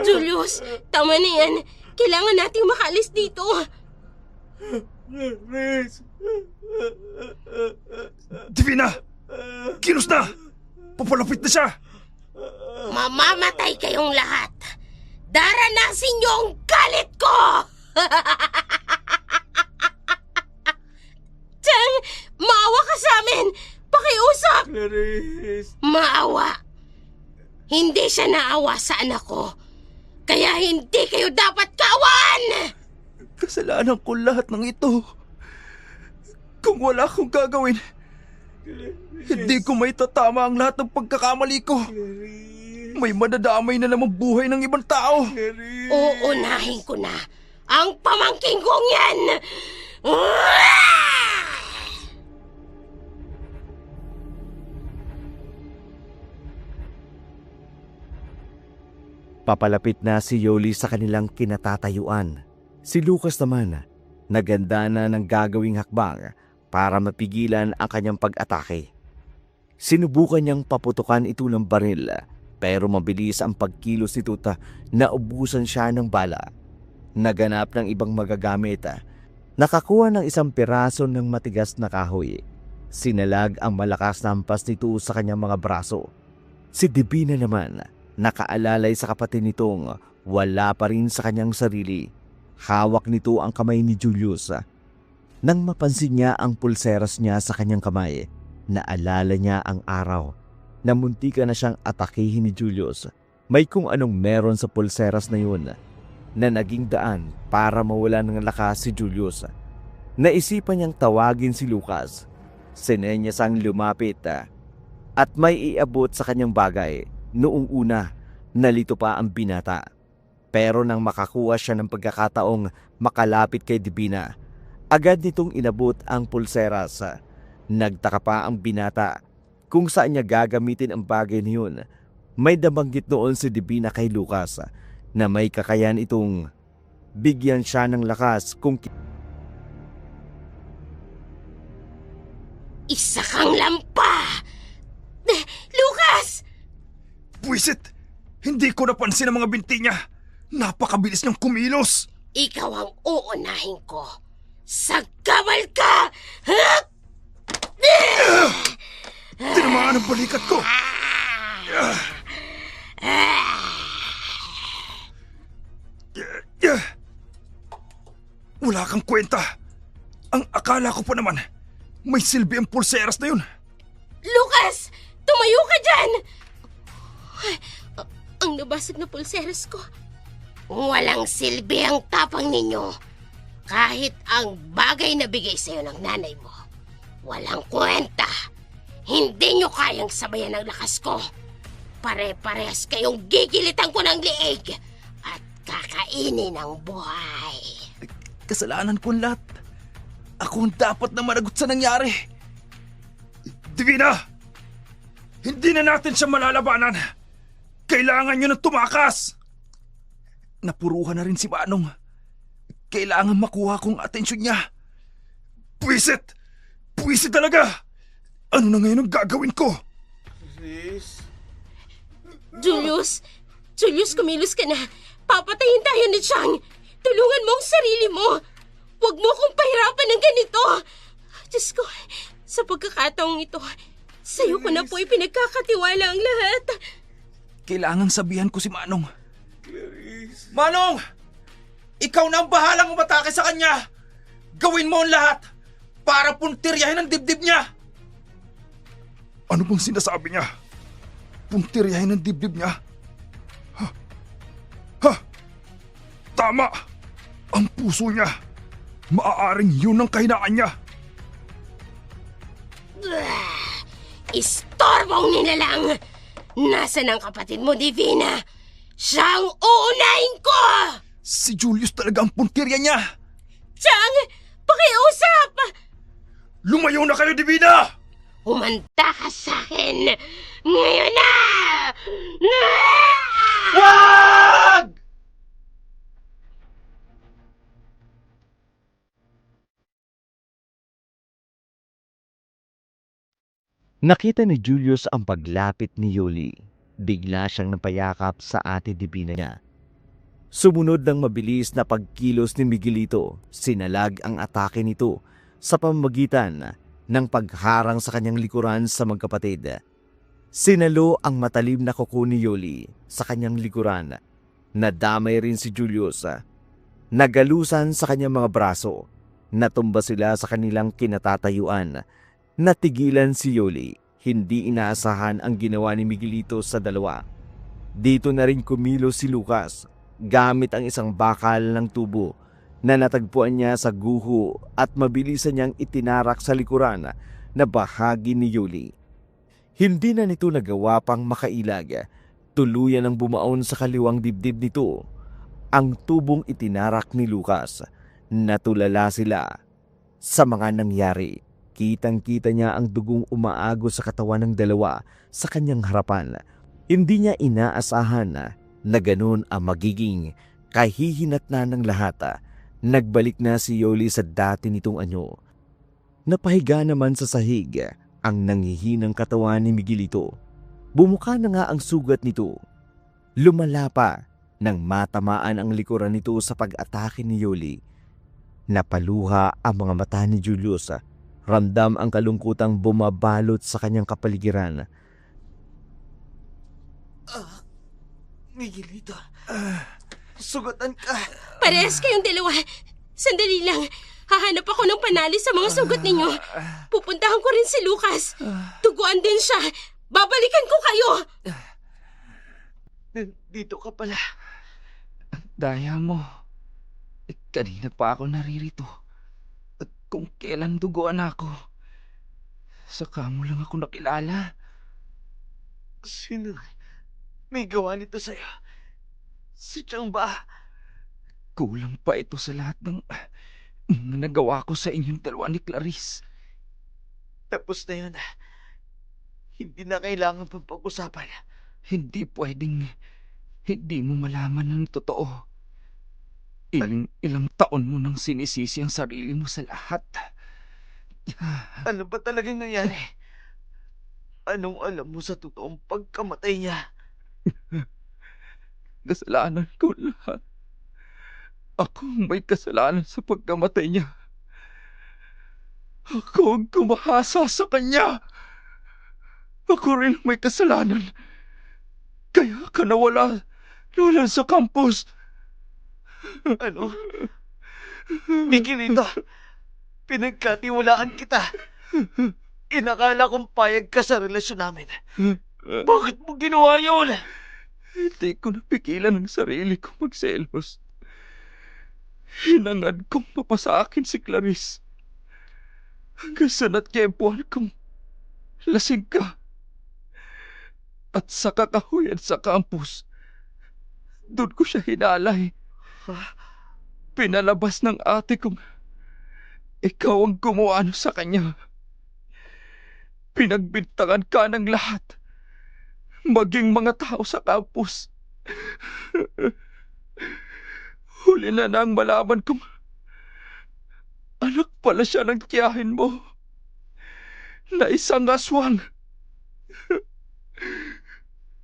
Julius, tama na yan. Kailangan nating makaalis dito. Clarice. Divina! Kilos na! Papalapit na siya! Mamamatay kayong lahat. Daranasin niyo ang galit ko! Chang, maawa ka sa amin! Pakiusap! Clarice. Maawa. Hindi siya naawa sa anak ko. Kaya hindi kayo dapat kawan! Kasalanan ko lahat ng ito. Kung wala akong gagawin, hindi ko may tatama ang lahat ng pagkakamali ko. May madadamay na namang buhay ng ibang tao. Uunahin ko na ang pamangking kong yan! Papalapit na si Yoli sa kanilang kinatatayuan. Si Lucas naman, naganda na ng gagawing hakbang para mapigilan ang kanyang pag-atake. Sinubukan niyang paputukan ito ng baril, pero mabilis ang pagkilos nito na ubusan siya ng bala. Naganap ng ibang magagamit, nakakuha ng isang piraso ng matigas na kahoy. Sinalag ang malakas na hampas nito sa kanyang mga braso. Si Divina naman, nakaalalay sa kapatid nitong wala pa rin sa kanyang sarili. Hawak nito ang kamay ni Julius. Nang mapansin niya ang pulseras niya sa kanyang kamay, naalala niya ang araw na muntika na siyang atakihin ni Julius. May kung anong meron sa pulseras na yun na naging daan para mawala ng lakas si Julius. Naisipan niyang tawagin si Lucas. Sinenyas ang lumapit at may iabot sa kanyang bagay. Noong una, nalito pa ang binata. Pero nang makakuha siya ng pagkakataong makalapit kay Divina, agad nitong inabot ang pulseras. Nagtaka pa ang binata kung saan niya gagamitin ang bagay na yun. May nabanggit noon si Divina kay Lucas na may kakayan itong bigyan siya ng lakas kung Isa kang lampa! Lucas! Buisit! Hindi ko napansin ang mga binti niya. Napakabilis niyang kumilos. Ikaw ang uunahin ko. Sagabal ka! Ha? Tinamaan ang balikat ko. Wala kang kwenta. Ang akala ko pa naman, may silbi ang pulseras na yun. Lucas! Tumayo ka dyan! Ang nabasag na pulseras ko. Walang silbi ang tapang ninyo. Kahit ang bagay na bigay sa'yo ng nanay mo, walang kwenta. Hindi nyo kayang sabayan ang lakas ko. Pare-parehas kayong gigilitan ko ng liig at kakainin ang buhay. Kasalanan ko ang lahat. Ako ang dapat na managot sa nangyari. Divina! Hindi na natin siya malalabanan. Kailangan nyo na tumakas. Napuruhan na rin si Manong. Kailangan makuha kong atensyon niya. Puwisit! Puwisit talaga! Ano na ngayon ang gagawin ko? Sis? Julius! Julius, kumilos ka na. Papatayin tayo ni Chang. Tulungan mo ang sarili mo. Huwag mo akong pahirapan ng ganito. Diyos ko, sa pagkakataong ito, sa'yo ko na po ipinagkakatiwala ang lahat. Kailangang sabihan ko si Manong. Manong! Ikaw na ang bahalang umatake sa kanya! Gawin mo ang lahat para puntiryahin ang dibdib niya! Ano bang sinasabi niya? Puntiryahin ang dibdib niya? Ha? Tama! Ang puso niya! Maaaring yun ang kahinaan niya! Istorbong nilalang! Nasaan ang kapatid mo, Divina? Siyang uunahin ko! Si Julius talaga ang puntirya niya! Chang! Pakiusap! Lumayo na kayo, Divina! Umanda ka sa akin! Ngayon na! Wag! Nakita ni Julius ang paglapit ni Yoli. Bigla siyang napayakap sa ate Divina niya. Sumunod ng mabilis na pagkilos ni Miguelito, sinalag ang atake nito sa pamamagitan ng pagharang sa kanyang likuran sa magkapatid. Sinalo ang matalim na kuko ni Yoli sa kanyang likuran. Nadamay rin si Julius. Nagalusan sa kanyang mga braso. Natumba sila sa kanilang kinatatayuan. Natigilan si Yoli. Hindi inaasahan ang ginawa ni Miguelito sa dalawa. Dito na rin kumilos si Lucas gamit ang isang bakal ng tubo na natagpuan niya sa guho at mabilisan niyang itinarak sa likuran na bahagi ni Yoli. Hindi na nito nagawa pang makailag. Tuluyan ang bumaon sa kaliwang dibdib nito. Ang tubong itinarak ni Lucas. Natulala sila sa mga nangyari. Kitang-kita niya ang dugong umaago sa katawan ng dalawa sa kanyang harapan. Hindi niya inaasahan na ganun ang magiging kahihinatnan ng lahat. Nagbalik na si Yoli sa dati nitong anyo. Napahiga naman sa sahig ang nanghihinang katawan ni Miguelito. Bumuka na nga ang sugat nito. Lumala pa nang matamaan ang likuran nito sa pag-atake ni Yoli. Napaluha ang mga mata ni Julius. Ramdam ang kalungkutang bumabalot sa kanyang kapaligiran. Miguelito, sugatan ka. Parehas kayong dalawa. Sandali lang. Hahanap ako ng panali sa mga sugat ninyo. Pupuntahan ko rin si Lucas. Tuguan din siya. Babalikan ko kayo. Dito ka pala. Daya mo. Kanina pa ako naririto. At kung kailan duguan ako, saka mo lang ako nakilala. Sino may gawa nito sa'yo? Si Chang ba? Kulang pa ito sa lahat ng mga nagawa ko sa inyong dalawa ni Clarice. Tapos na yun. Hindi na kailangan pang pag-usapan. Hindi pwedeng hindi mo malaman ng totoo. Ilang taon mo nang sinisisi ang sarili mo sa lahat. Ano ba talagang nangyari? Anong alam mo sa totoong pagkamatay niya? Kasalanan ko lahat. Ako ang may kasalanan sa pagkamatay niya. Ako ang kumahasa sa kanya. Ako rin ang may kasalanan. Kaya ka nawala sa campus. Ano? Miguelito, pinagkatiwalaan kita. Inakala kong payag ka sa relasyon namin. Bakit mo ginawa yun? Hindi ko napigilan ang sarili ko magselos. Hinangad kong mapasakin si Clarice. Hanggang sa natiyempuhan kong lasing ka. At sa kakahuyan sa campus, doon ko siya hinalay. Pinalabas ng ate kong ikaw ang gumawa sa kanya. Pinagbintangan ka ng lahat, maging mga tao sa campus. Huli na nang malaman kong anak pala siya ng tiyahin mo na isang aswang.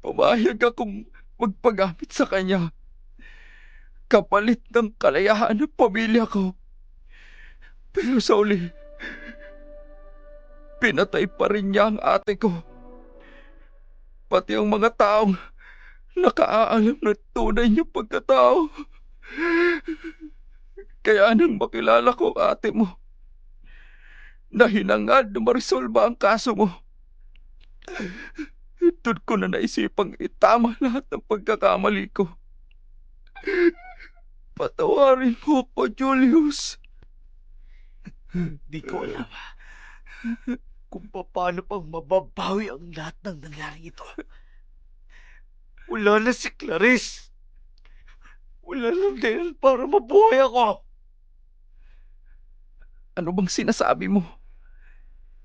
Pumayag akong magpagamit sa kanya kapalit ng kalayaan ng pamilya ko. Pero sa uli, pinatay pa rin niya ang ate ko. Pati ang mga taong nakaalam ng tunay niyang pagkatao. Kaya nang makilala ko ang ate mo, na hinangad na marisolba ang kaso mo, doon ko na naisipang itama lahat ng pagkakamali ko. Patawarin mo ko, Julius. Di ko alam kung paano pang mababawi ang lahat ng nangyari ito. Wala na si Clarice. Wala na din para mabuhay ako. Ano bang sinasabi mo?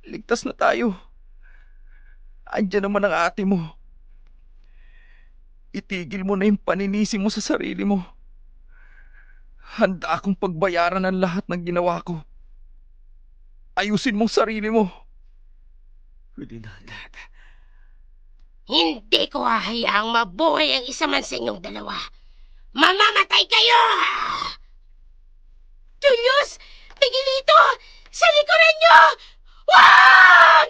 Ligtas na tayo. Andiyan naman ang ate mo. Itigil mo na yung paninisi mo sa sarili mo. Handa akong pagbayaran ng lahat ng ginawa ko. Ayusin mong sarili mo. Huli na ang lahat. Hindi ko hahayaang mabuhay ang isa man sa inyong dalawa. Mamamatay kayo! Julius! Miguelito! Sa likuran nyo! Wag!